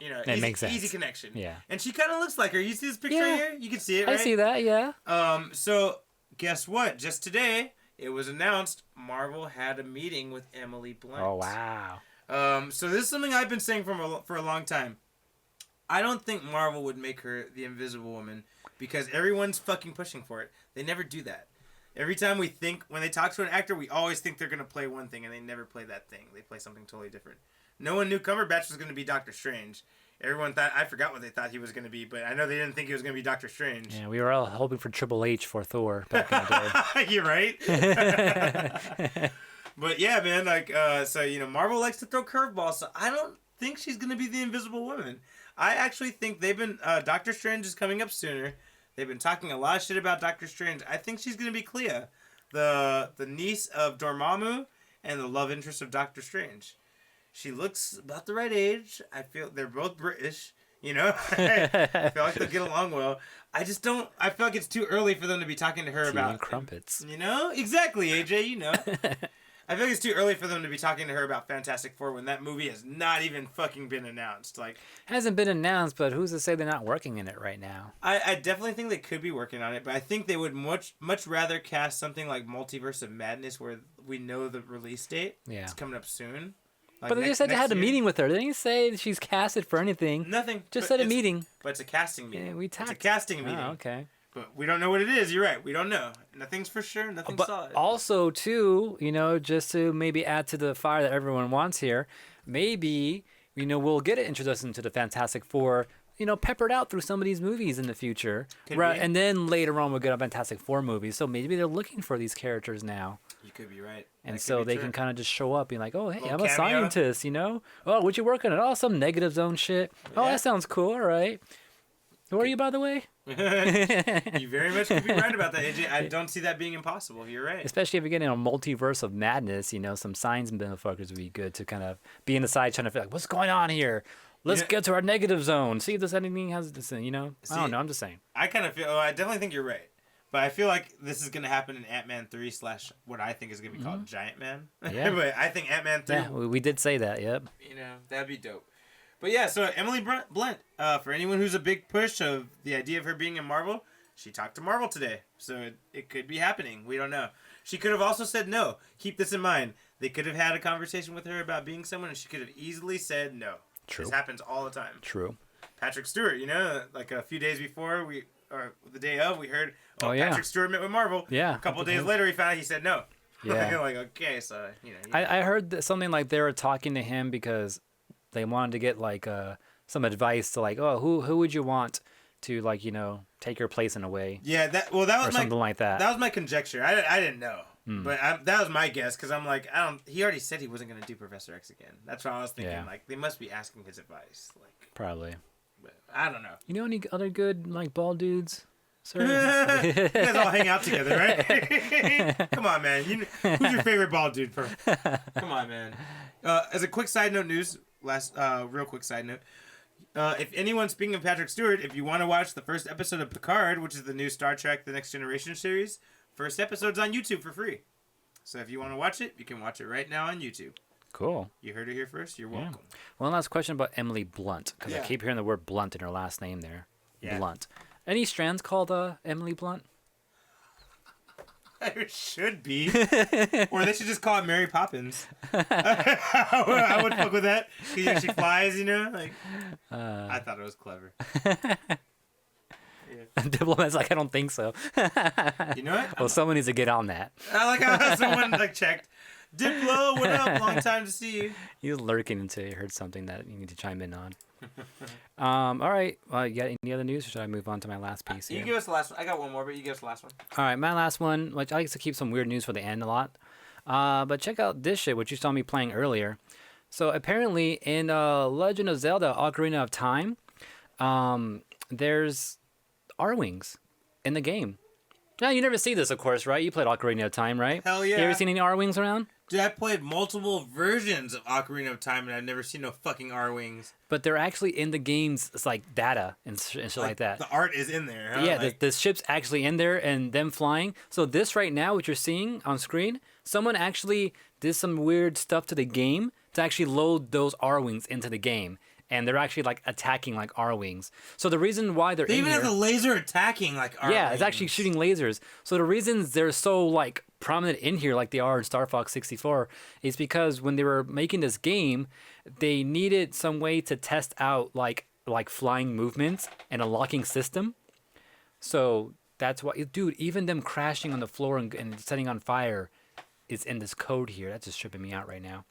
it makes sense. Easy connection. Yeah. And she kind of looks like her. You see this picture right here? You can see it, right? I see that, yeah. So, guess what? Just today, it was announced Marvel had a meeting with Emily Blunt. Oh, wow. So this is something I've been saying for a long time. I don't think Marvel would make her the Invisible Woman because everyone's fucking pushing for it. They never do that. Every time when they talk to an actor, we always think they're going to play one thing, and they never play that thing. They play something totally different. No one knew Cumberbatch was going to be Doctor Strange. Everyone thought, I forgot what they thought he was going to be, but I know they didn't think he was going to be Doctor Strange. Yeah, we were all hoping for Triple H for Thor back in the day. You're right. But yeah, man, Marvel likes to throw curveballs, so I don't think she's going to be the Invisible Woman. I actually think Doctor Strange is coming up sooner. They've been talking a lot of shit about Doctor Strange. I think she's going to be Clea, the niece of Dormammu and the love interest of Doctor Strange. She looks about the right age. I feel they're both British, I feel like they'll get along well. I feel like it's too early for them to be talking to her about crumpets. Exactly, AJ, I feel like it's too early for them to be talking to her about Fantastic Four when that movie has not even fucking been announced. Hasn't been announced, but who's to say they're not working in it right now? I definitely think they could be working on it, but I think they would much rather cast something like Multiverse of Madness where we know the release date. Yeah. It's coming up soon. Like, But they just said they next had a year. meeting with her. They didn't say she's casted for anything. Nothing. Just but said a it's- meeting. But it's a casting meeting. Yeah, we It's a tacked. casting meeting. Oh, okay. But we don't know what it is. You're right. We don't know. Nothing's for sure. Nothing's But solid. also, too, just to maybe add to the fire that everyone wants here, maybe, we'll get it introduced into the Fantastic Four, peppered out through some of these movies in the future. Could Right, be. and then later on we'll get a Fantastic Four movie. So maybe they're looking for these characters now. You could be right. And That so could be they true. can kind of just show up, being like, "Oh, hey, Little I'm a cameo. scientist," Oh, what you working on? Oh, some negative zone shit. Oh, Yeah. that sounds cool. All right. Who are you, by the way? You very much could be right about that, AJ. I don't see that being impossible. You're right. Especially if you're getting a multiverse of madness, some science motherfuckers would be good to kind of be in the side trying to feel like, what's going on here? Let's know- get to our negative zone. See if there's anything has this, I See- don't know. I'm just saying. I kind of feel. Oh, I definitely think you're right. But I feel like this is gonna happen in Ant-Man 3 / what I think is gonna be called Giant Man. Yeah. But I think Ant-Man 3. Yeah, we did say that. Yep. That'd be dope. But yeah, so Emily Blunt, for anyone who's a big push of the idea of her being in Marvel, she talked to Marvel today. So it could be happening. We don't know. She could have also said no. Keep this in mind. They could have had a conversation with her about being someone, and she could have easily said no. True. This happens all the time. True. Like a few days before or the day of, we heard, Oh, yeah. Patrick Stewart met with Marvel. Yeah. A couple of days later, we found out he said no. Yeah. Like, okay, so, I heard that something like they were talking to him because they wanted to get like some advice to like, oh, who would you want to like, take your place in a way Yeah, that was or something like that. That was my conjecture. I didn't know, Hmm. but that was my guess because I'm like, he already said he wasn't gonna do Professor X again. That's what I was thinking. Yeah. Like they must be asking his advice. Like, Probably. but I don't know. You know any other good like bald dudes? Sir? You guys all hang out together, right? Come on, man. Who's your favorite bald dude? Come on, man. As a quick side note, real quick side note. If anyone, speaking of Patrick Stewart, if you want to watch the first episode of Picard, which is the new Star Trek The Next Generation series, first episode's on YouTube for free. So if you want to watch it, you can watch it right now on YouTube. Cool. You heard it here first. You're welcome. One last question about Emily Blunt, because I Yeah. keep hearing the word Blunt in her last name there. Yeah. Blunt. Any strands called Emily Blunt? There should be. Or they should just call it Mary Poppins. I would fuck with that. Because she flies, Like, I thought it was clever. Diplomat's like, I don't think so. You know what? Well, someone needs to get on that. I like how someone checked. Diplo, what up? Long time to see you. He's lurking until he heard something that you need to chime in on. All right. Well, you got any other news, or should I move on to my last piece You here? give us the last one. I got one more, but you give us the last one. All right, my last one, which I like to keep some weird news for the end a lot. But check out this shit, which you saw me playing earlier. So apparently in Legend of Zelda Ocarina of Time, there's R-Wings in the game. Now, you never see this, of course, right? You played Ocarina of Time, right? Hell yeah. You ever seen any R-Wings around? Dude, I played multiple versions of Ocarina of Time, and I've never seen no fucking R-Wings. But they're actually in the games. It's like data and shit like that. The art is in there, huh? Yeah, Like, the ship's actually in there and them flying. So this right now, what you're seeing on screen, someone actually did some weird stuff to the game to actually load those R-Wings into the game. And they're actually like attacking like R-Wings. So the reason why they're they in even here... have the laser attacking like R-Wings. Yeah, it's actually shooting lasers. So the reasons they're so like prominent in here, like they are in Star Fox 64, is because when they were making this game, they needed some way to test out like flying movements and a locking system. So that's why, dude, even them crashing on the floor and setting on fire is in this code here. That's just tripping me out right now.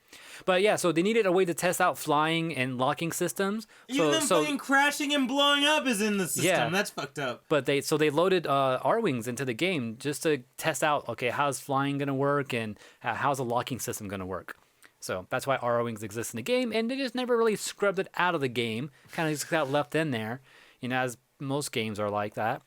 But yeah, so they needed a way to test out flying and locking systems. Even them fucking crashing and blowing up is in the system. Yeah. That's fucked up. But they loaded R-Wings into the game just to test out, okay, how's flying gonna work and how's a locking system gonna work. So that's why R-Wings exist in the game, and they just never really scrubbed it out of the game. Kind of just got left in there, as most games are like that.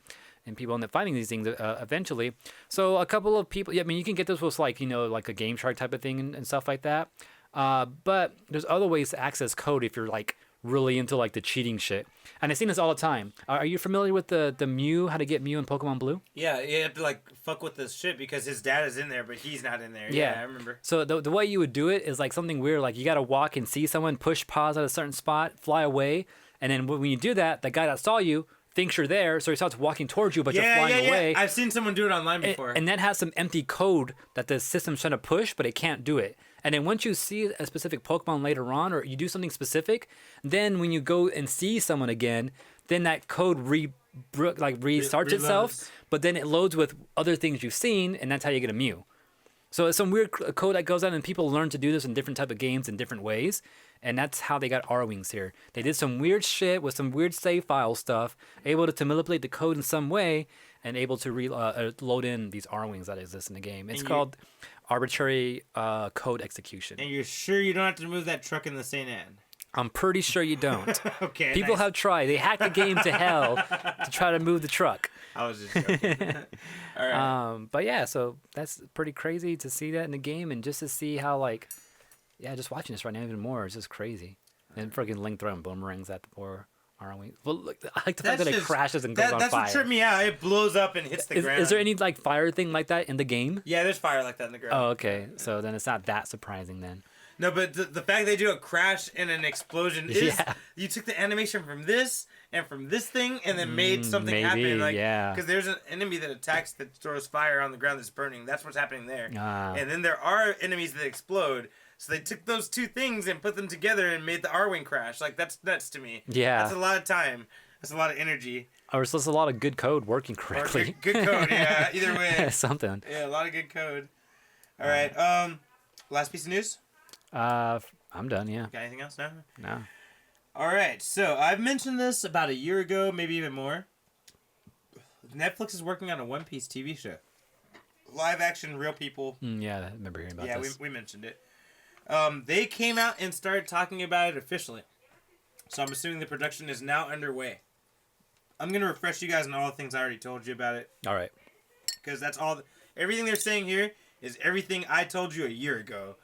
And people end up finding these things eventually. So a couple of people, yeah, I mean, you can get this with like a Game Shark type of thing and stuff like that. But there's other ways to access code if you're like really into like the cheating shit. And I've seen this all the time. Are you familiar with the Mew, how to get Mew in Pokemon Blue? Yeah, you have to like fuck with this shit because his dad is in there, but he's not in there. Yeah. Yeah, I remember. So the way you would do it is like something weird. Like you got to walk and see someone, push pause at a certain spot, fly away. And then when you do that, the guy that saw you thinks you're there, so he starts walking towards you, but you're flying away. I've seen someone do it online before. And that has some empty code that the system's trying to push, but it can't do it. And then once you see a specific Pokemon later on, or you do something specific, then when you go and see someone again, then that code restarts itself, reloads. but then it loads with other things you've seen, and that's how you get a Mew. So it's some weird code that goes on, and people learn to do this in different type of games in different ways, and that's how they got R-Wings here. They did some weird shit with some weird save file stuff, able to manipulate the code in some way, and able to load in these R-Wings that exist in the game. It's called arbitrary code execution. And you're sure you don't have to remove that truck in the St. Anne? I'm pretty sure you don't. Okay. People nice. have tried. They hacked the game to hell to try to move the truck. I was just joking. All right. But yeah, so that's pretty crazy to see that in the game, and just to see how just watching this right now even more is just crazy. And freaking Link throwing boomerangs at the poor R-Wing. Well, look, I like the fact that it crashes and goes on that's fire. what tripped me out. It blows up and hits the ground. Is there any like fire thing like that in the game? Yeah, there's fire like that in the ground. Oh, okay. So then it's not that surprising then. No, but the fact they do a crash and an explosion is Yeah. you took the animation from this and from this thing and then made something maybe, happen. Like, yeah. Because there's an enemy that attacks that throws fire on the ground that's burning. That's what's happening there. Ah. And then there are enemies that explode. So they took those two things and put them together and made the R-Wing crash. Like, that's nuts to me. Yeah. That's a lot of time. That's a lot of energy. Or it's just a lot of good code working Or correctly. good code, yeah. Either way. Something. Yeah, a lot of good code. All right. Last piece of news? I'm done, yeah. Got anything else? No? No. All right, so I've mentioned this about a year ago, maybe even more. Netflix is working on a One Piece TV show. Live action, real people. Yeah, I remember hearing about this. We mentioned it. They came out and started talking about it officially. So I'm assuming the production is now underway. I'm going to refresh you guys on all the things I already told you about it. All right. Because that's all. Everything they're saying here is everything I told you a year ago.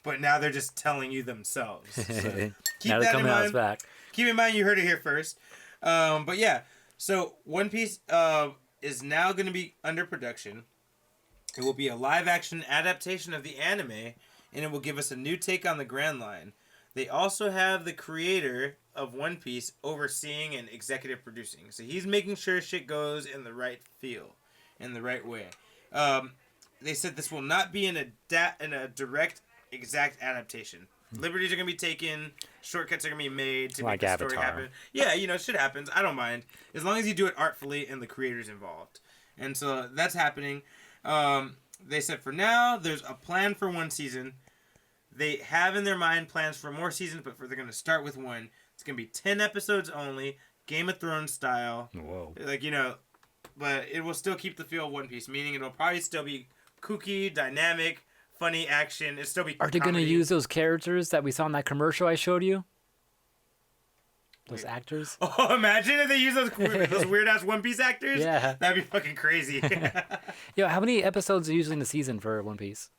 But now they're just telling you themselves. So keep Now they're that in coming out mind. back. Keep in mind you heard it here first. But yeah, so One Piece is now going to be under production. It will be a live-action adaptation of the anime, and it will give us a new take on the Grand Line. They also have the creator of One Piece overseeing and executive producing. So he's making sure shit goes in the right feel, in the right way. They said this will not be in a direct, exact adaptation. Liberties are going to be taken, shortcuts are going to be made to Like make the story Avatar. happen. Yeah, shit happens. I don't mind. As long as you do it artfully and the creator's involved. And so that's happening. They said for now, there's a plan for one season. They have in their mind plans for more seasons, but they're going to start with one. It's going to be 10 episodes only, Game of Thrones style. Whoa. But it will still keep the feel of One Piece, meaning it'll probably still be kooky, dynamic, funny action. It'll still be Are they going to comedy. use those characters that we saw in that commercial I showed you? Those actors? Oh, imagine if they use those weird-ass One Piece actors. Yeah. That'd be fucking crazy. Yo, how many episodes are usually in the season for One Piece?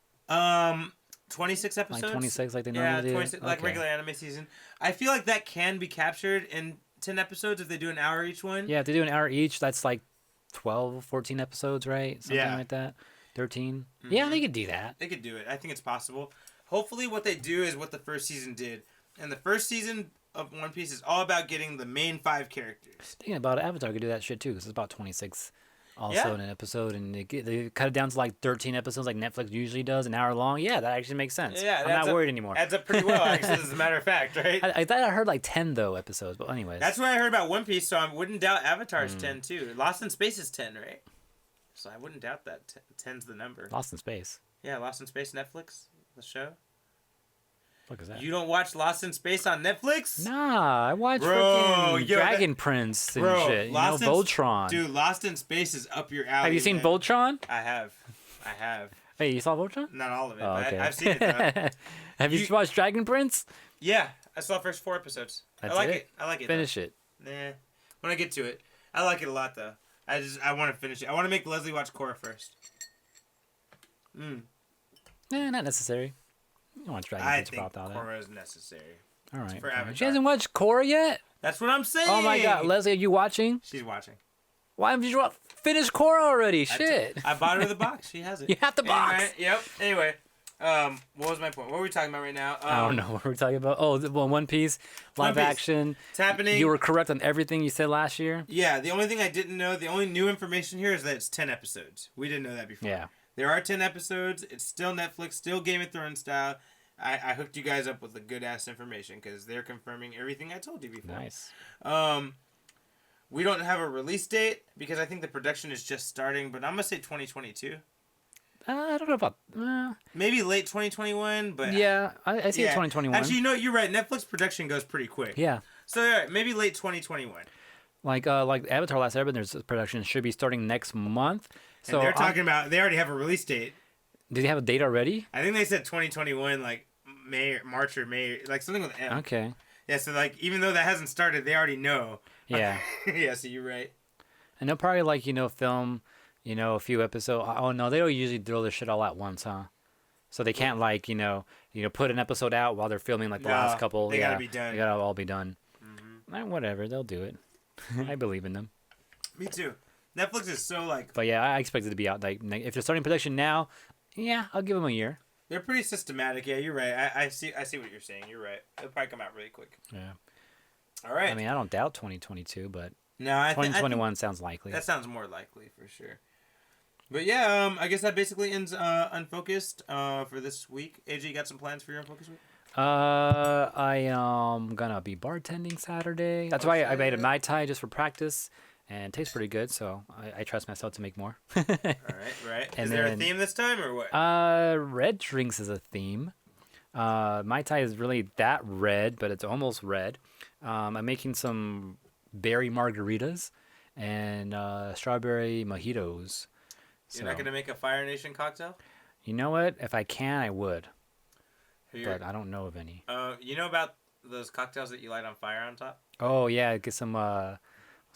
26 episodes? Like 26 like they Yeah, normally do? 26, like Okay. regular anime season. I feel like that can be captured in 10 episodes if they do an hour each one. Yeah, if they do an hour each, that's like 12, 14 episodes, right? Something Yeah. like that. 13. Yeah, they could do that. They could do it. I think it's possible. Hopefully what they do is what the first season did. And the first season of One Piece is all about getting the main 5 characters. Thinking about it, Avatar could do that shit too, because it's about 26 also Yeah. in an episode, and they cut it down to like 13 episodes like Netflix usually does, an hour long. Yeah, that actually makes sense. Yeah, I'm adds not up- worried anymore. Adds up pretty well, actually, as a matter of fact, right? I thought I heard like 10 though episodes, but anyways. That's what I heard about One Piece, so I wouldn't doubt Avatar's 10 too. Lost in Space is 10, right? So I wouldn't doubt that 10's the number. Lost in Space. Yeah, Lost in Space, Netflix, the show. What is that? You don't watch Lost in Space on Netflix? Nah, I watch Bro, freaking yo, Dragon Prince and Bro, shit. Lost in Voltron. Dude, Lost in Space is up your alley. Have you seen man. Voltron? I have. Hey, you saw Voltron? Not all of it, Oh, but okay. I've seen it though. Have you watched Dragon Prince? Yeah, I saw the first 4 episodes. That's I like it? it. I like it. Finish it. Though. Nah. When I get to it. I like it a lot though. I want to finish it. I want to make Leslie watch Korra first. Not necessary. You don't watch Dragon I Prince think without all that. Korra is necessary. All right. for fine. Avatar. She hasn't watched Korra yet? That's what I'm saying. Oh my god, Leslie, are you watching? She's watching. Why haven't you finished Korra already? I Shit. I bought her the box. She has it. You have the box. Anyway, yep. Anyway, what was my point? What were we talking about right now? I don't know what we're talking about. Oh, well, One Piece, live Piece. action. It's happening. You were correct on everything you said last year. Yeah, the only thing I didn't know, the only new information here is that it's 10 episodes. We didn't know that before. Yeah. There are 10 episodes. It's still Netflix, still Game of Thrones style. I hooked you guys up with the good ass information because they're confirming everything I told you before. Nice. We don't have a release date because I think the production is just starting, but I'm gonna say 2022. I don't know about. Maybe late 2021, but Yeah, I see it 2021. Actually, you know, you're right. Netflix production goes pretty quick. Yeah. So all right, maybe late 2021. Like Avatar: Last Airbinder's production should be starting next month. So And they're talking about they already have a release date. Did they have a date already? I think they said 2021, like March or May, like something with M. Okay. Yeah, so like even though that hasn't started, they already know. Yeah. Yeah, so you're right. And they'll probably film, a few episodes. Oh no, they don't usually throw this shit all at once, huh? So they can't put an episode out while they're filming like the last couple. They gotta be done. They gotta all be done. Mm-hmm. Whatever, they'll do it. I believe in them. Me too. Netflix is so like But yeah, I expect it to be out like if they're starting production now. Yeah, I'll give them a year. they're pretty systematic. Yeah, you're right. I see what you're saying. You're right. It'll probably come out really quick. Yeah. All right. I mean, I don't doubt 2022, but No, I 2021 sounds likely. That sounds more likely for sure. But yeah, I guess that basically ends Unfocused for this week. AJ, you got some plans for your Unfocused week? I am gonna be bartending Saturday. That's why I made a Mai Tai just for practice, and it tastes pretty good. So I trust myself to make more. All right. And Is there a then- theme this time or what? Red drinks is a theme. Mai Tai is really that red, but it's almost red. I'm making some berry margaritas and strawberry mojitos. You're not gonna make a Fire Nation cocktail? You know what? If I can, I would, Here- but I don't know of any. you know about those cocktails that you light on fire on top? Oh yeah, get some of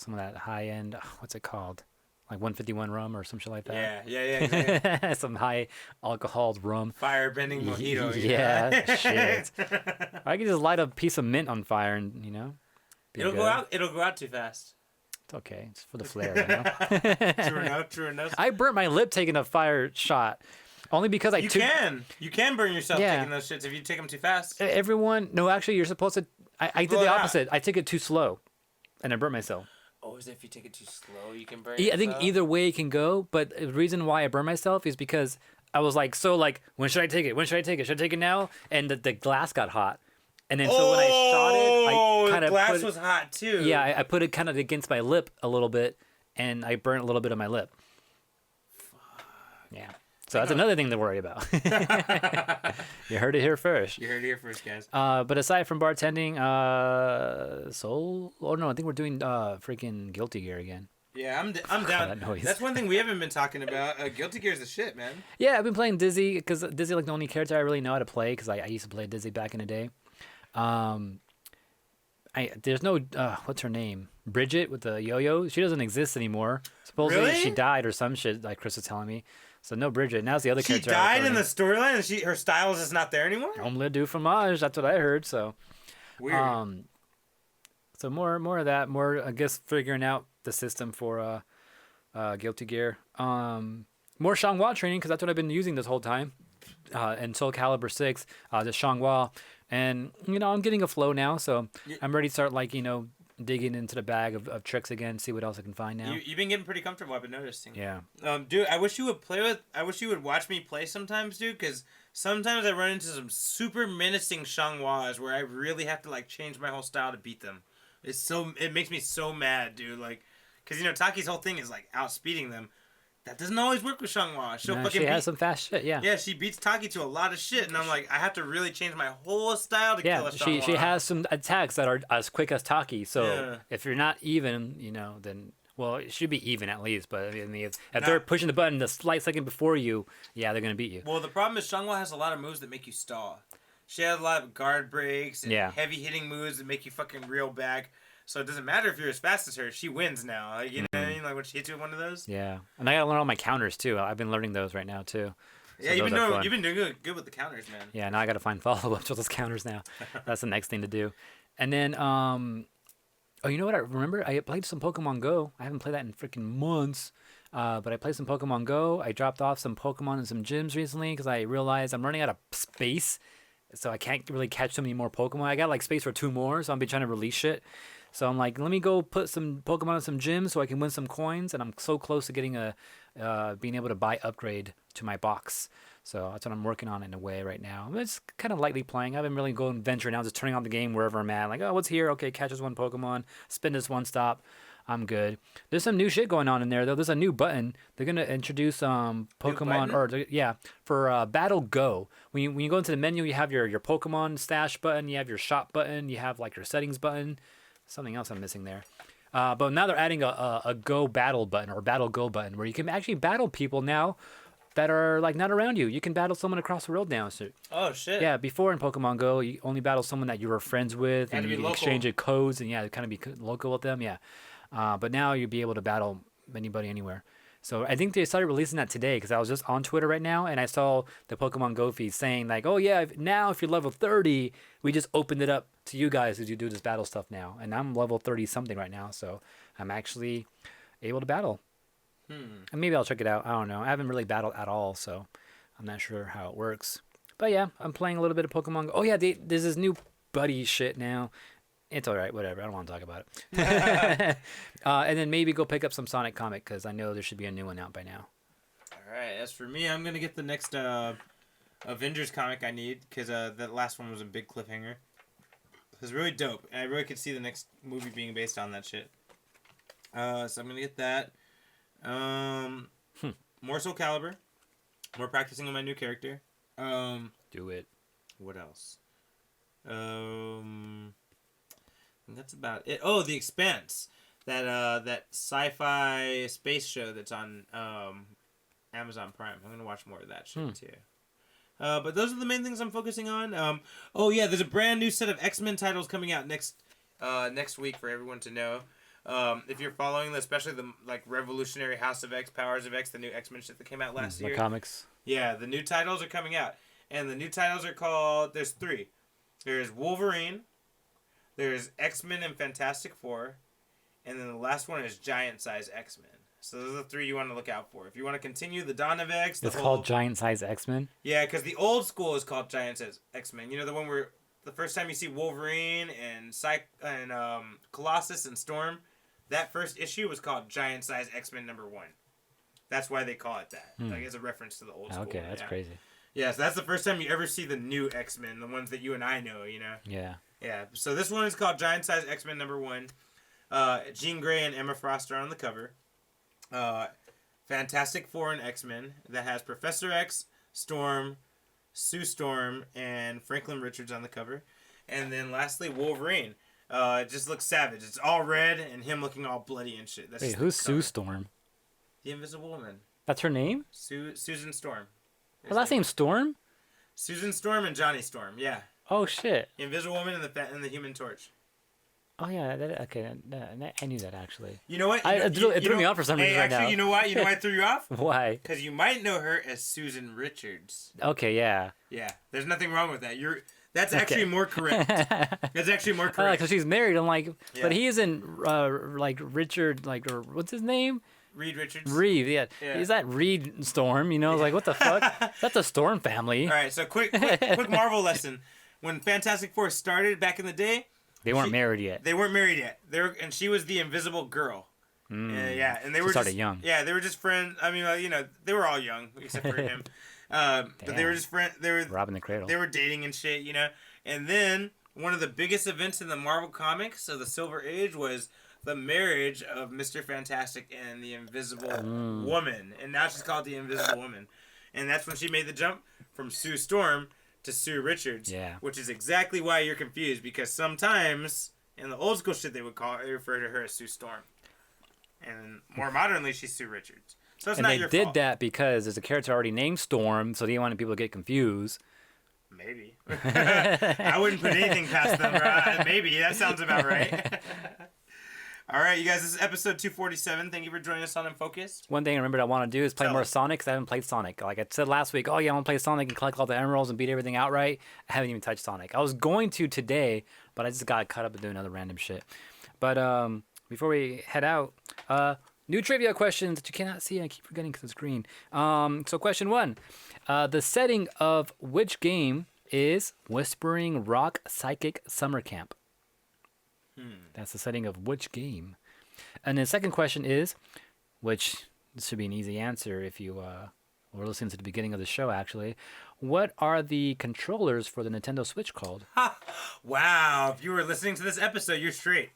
that high end. What's it called? Like 151 rum or some shit like that. Yeah, exactly. Some high alcohol rum. Fire bending mojito. Yeah, shit. I could just light a piece of mint on fire and be It'll good. go out. It'll go out too fast. It's okay. It's for the flair, True enough. I burnt my lip taking a fire shot, only because You can burn yourself Yeah. taking those shits if you take them too fast. No, actually, you're supposed to. I did Blow the it out. opposite. I took it too slow, and I burnt myself. Oh, is it if you take it too slow, you can burn I think yourself? either way it can go, but the reason why I burned myself is because I was like, when should I take it? When should I take it? Should I take it now? And the glass got hot. And then so when I shot it, I kind the of glass was hot too. Yeah, I put it kind of against my lip a little bit, and I burnt a little bit of my lip. Yeah. So that's another thing to worry about. You heard it here first. You heard it here first, guys. But aside from bartending, I think we're doing freaking Guilty Gear again. Yeah, I'm down. that noise. That's one thing we haven't been talking about. Guilty Gear's the shit, man. Yeah, I've been playing Dizzy because Dizzy like the only character I really know how to play because I used to play Dizzy back in the day. There's no what's her name? Bridget with the yo-yo. She doesn't exist anymore. Supposedly Really? she died or some shit like Chris was telling me. So no Bridget. Now's the other She character. died in the storyline, and her style is just not there anymore. Omelette du fromage. That's what I heard. So Weird. so more of that. More I guess figuring out the system for Guilty Gear. More Xianghua training because that's what I've been using this whole time. And Soul Calibur 6, the Xianghua. And, I'm getting a flow now, so I'm ready to start, digging into the bag of tricks again, see what else I can find now. You've been getting pretty comfortable, I've been noticing. Yeah. Dude, I wish you would watch me play sometimes, dude, because sometimes I run into some super menacing Xianghuas where I really have to, change my whole style to beat them. It makes me so mad, dude, because, Taki's whole thing is, outspeeding them. That doesn't always work with Xianghua. She has some fast shit, yeah. Yeah, she beats Taki to a lot of shit, and I'm like, I have to really change my whole style to kill a Xianghua. she has some attacks that are as quick as Taki, so Yeah. if you're not even, then, well, it should be even at least, but I mean, if they're pushing the button the slight second before you, yeah, they're going to beat you. Well, the problem is Xianghua has a lot of moves that make you stall. She has a lot of guard breaks and heavy hitting moves that make you fucking reel back. So it doesn't matter if you're as fast as her. She wins now. You know what I mean? When she hits you with one of those. Yeah, and I got to learn all my counters, too. I've been learning those right now, too. So Yeah, those are fun. you've been doing good with the counters, man. Yeah, now I got to find follow-ups with those counters now. That's the next thing to do. And then, you know what? I remember I played some Pokemon Go. I haven't played that in freaking months. But I played some Pokemon Go. I dropped off some Pokemon in some gyms recently because I realized I'm running out of space. So I can't really catch so many more Pokemon. I got space for 2 more, so I'll be trying to release shit. So I'm like, let me go put some Pokemon in some gyms so I can win some coins. And I'm so close to getting being able to buy upgrade to my box. So that's what I'm working on in a way right now. It's kind of lightly playing. I haven't really going venturing out, just turning on the game wherever I'm at. Like, oh, what's here? Okay, catch this one Pokemon, spin this one stop. I'm good. There's some new shit going on in there though. There's a new button. They're gonna introduce Pokemon for Battle Go. When you go into the menu, you have your Pokemon stash button, you have your shop button, you have like your settings button. Something else I'm missing there. But now they're adding a Go Battle button or Battle Go button where you can actually battle people now that are like not around you. You can battle someone across the world now. So, Oh shit. yeah, before in Pokemon Go, you only battle someone that you were friends with, Had and to be you local. exchange codes, and yeah, kind of be local with them. Yeah, but now you'll be able to battle anybody anywhere. So I think they started releasing that today because I was just on Twitter right now and I saw the Pokemon Go feed saying like, oh yeah, now if you're level 30, we just opened it up to you guys as you do this battle stuff now. And I'm level 30 something right now, so I'm actually able to battle. And maybe I'll check it out. I don't know. I haven't really battled at all, so I'm not sure how it works. But yeah, I'm playing a little bit of Pokemon Go. Oh yeah, there's this new buddy shit now. It's all right, whatever. I don't want to talk about it. And then maybe go pick up some Sonic comic because I know there should be a new one out by now. All right. As for me, I'm gonna get the next Avengers comic I need because that last one was a big cliffhanger. It was really dope, and I really could see the next movie being based on that shit. So I'm gonna get that. More Soul Calibur. More practicing on my new character. Do it. What else? That's about it. Oh, The Expanse. That sci-fi space show that's on Amazon Prime. I'm gonna watch more of that shit too. But those are the main things I'm focusing on. Oh yeah, there's a brand new set of X-Men titles coming out next week for everyone to know. If you're following, especially the like Revolutionary House of X, Powers of X, the new X-Men shit that came out last year. The comics. Yeah, the new titles are coming out, and the new titles are called. There's 3. There's Wolverine. There's X-Men and Fantastic Four, and then the last one is Giant Size X-Men. So those are the 3 you want to look out for. If you want to continue the Dawn of X, It's called Giant Size X-Men? Yeah, because the old school is called Giant Size X-Men. You know, the one where the first time you see Wolverine and Colossus and Storm, that first issue was called Giant Size X-Men #1. That's why they call it that. Like, it's a reference to the old school. Okay, that's crazy. Yeah, so that's the first time you ever see the new X-Men, the ones that you and I know, you know? Yeah. Yeah, so this one is called Giant Size X-Men #1. Jean Grey and Emma Frost are on the cover. Fantastic Four and X-Men that has Professor X, Storm, Sue Storm, and Franklin Richards on the cover. And then lastly, Wolverine. It just looks savage. It's all red and him looking all bloody and shit. That's Wait, just who's the Sue cover. Storm? The Invisible Woman. That's her name? Susan Storm. Her last name's Storm? Susan Storm and Johnny Storm, yeah. Oh, shit. The Invisible Woman and the Human Torch. Oh, yeah. I knew that, actually. You know what? It threw me off for some reason right now. You know why? You know why it threw you off? Why? Because you might know her as Susan Richards. Okay, yeah. Yeah, there's nothing wrong with that. That's actually more correct. That's actually more correct. Because she's married. I'm like, Yeah. but he isn't like Richard, like, or what's his name? Reed Richards. Reed, yeah. Yeah. He's that Reed Storm, you know? Like, what the fuck? That's a Storm family. All right, so quick Marvel lesson. When Fantastic Four started back in the day, They weren't married yet. they weren't married yet. And she was the Invisible Girl. Yeah, and they were started just, young. Yeah, they were just friends. I mean, you know, they were all young except for him. But they were just friends. They were Robbing the cradle. They were dating and shit, you know. And then one of the biggest events in the Marvel comics of the Silver Age was the marriage of Mr. Fantastic and the Invisible Woman, and now she's called the Invisible Woman, and that's when she made the jump from Sue Storm to Sue Richards. Yeah. Which is exactly why you're confused, because sometimes in the old school shit they refer to her as Sue Storm, and more modernly she's Sue Richards. So it's and not they your did fault. that because there's a character already named Storm, so they wanted people to get confused. Maybe. I wouldn't put anything past them. Right? Maybe. That sounds about right. All right, you guys, this is episode 247. Thank you for joining us on Unfocused. One thing I remembered I want to do is play Tell more us. Sonic, because I haven't played Sonic. Like I said last week, oh yeah, I want to play Sonic and collect all the emeralds and beat everything outright. I haven't even touched Sonic. I was going to today, but I just got caught up in doing other random shit. But before we head out, new trivia questions that you cannot see. I keep forgetting because it's green. So question 1. The setting of which game is Whispering Rock Psychic Summer Camp? That's the setting of which game? And the second question is, which this should be an easy answer if you or listening to the beginning of the show, actually, what are the controllers for the Nintendo Switch called? Wow, if you were listening to this episode, you're straight.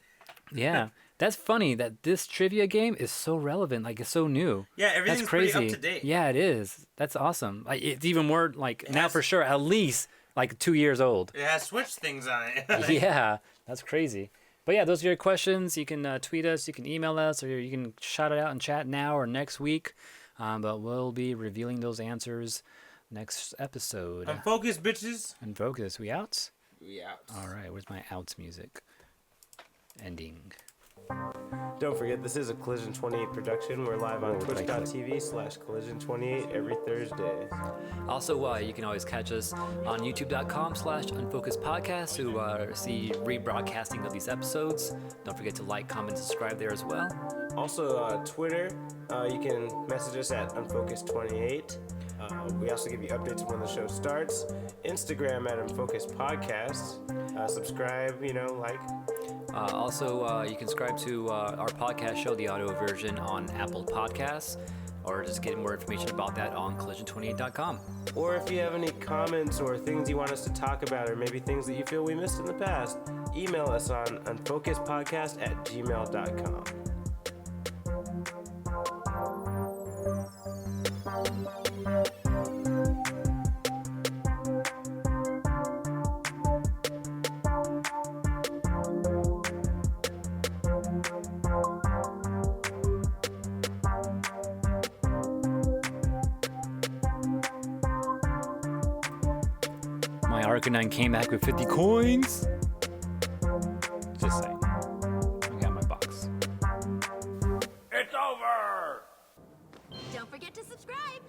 Yeah, that's funny that this trivia game is so relevant. Like, it's so new. Yeah, everything's That's crazy. pretty up to date. Yeah, it is. That's awesome. Like, it's even more, like, now has- for sure, at least, like, 2 years old. It has Switch things on it. Yeah, that's crazy. But yeah, those are your questions. You can tweet us, you can email us, or you can shout it out in chat now or next week. But we'll be revealing those answers next episode. Unfocused, bitches. Unfocused. We out? We out. All right, where's my outs music? Ending. Don't forget, this is a Collision 28 production. We're live on twitch.tv/collision28 every Thursday. Also, you can always catch us on youtube.com/unfocusedpodcast to see rebroadcasting of these episodes. Don't forget to like, comment, subscribe there as well. Also, Twitter, you can message us at unfocused28. We also give you updates when the show starts. Instagram at Unfocused Podcast. Subscribe, like. Also, you can subscribe to our podcast show, the audio version, on Apple Podcasts, or just get more information about that on collision28.com. Or if you have any comments or things you want us to talk about, or maybe things that you feel we missed in the past, email us on unfocusedpodcast@gmail.com. My Arcanine came back with 50 coins. Just saying. I got my box. It's over! Don't forget to subscribe.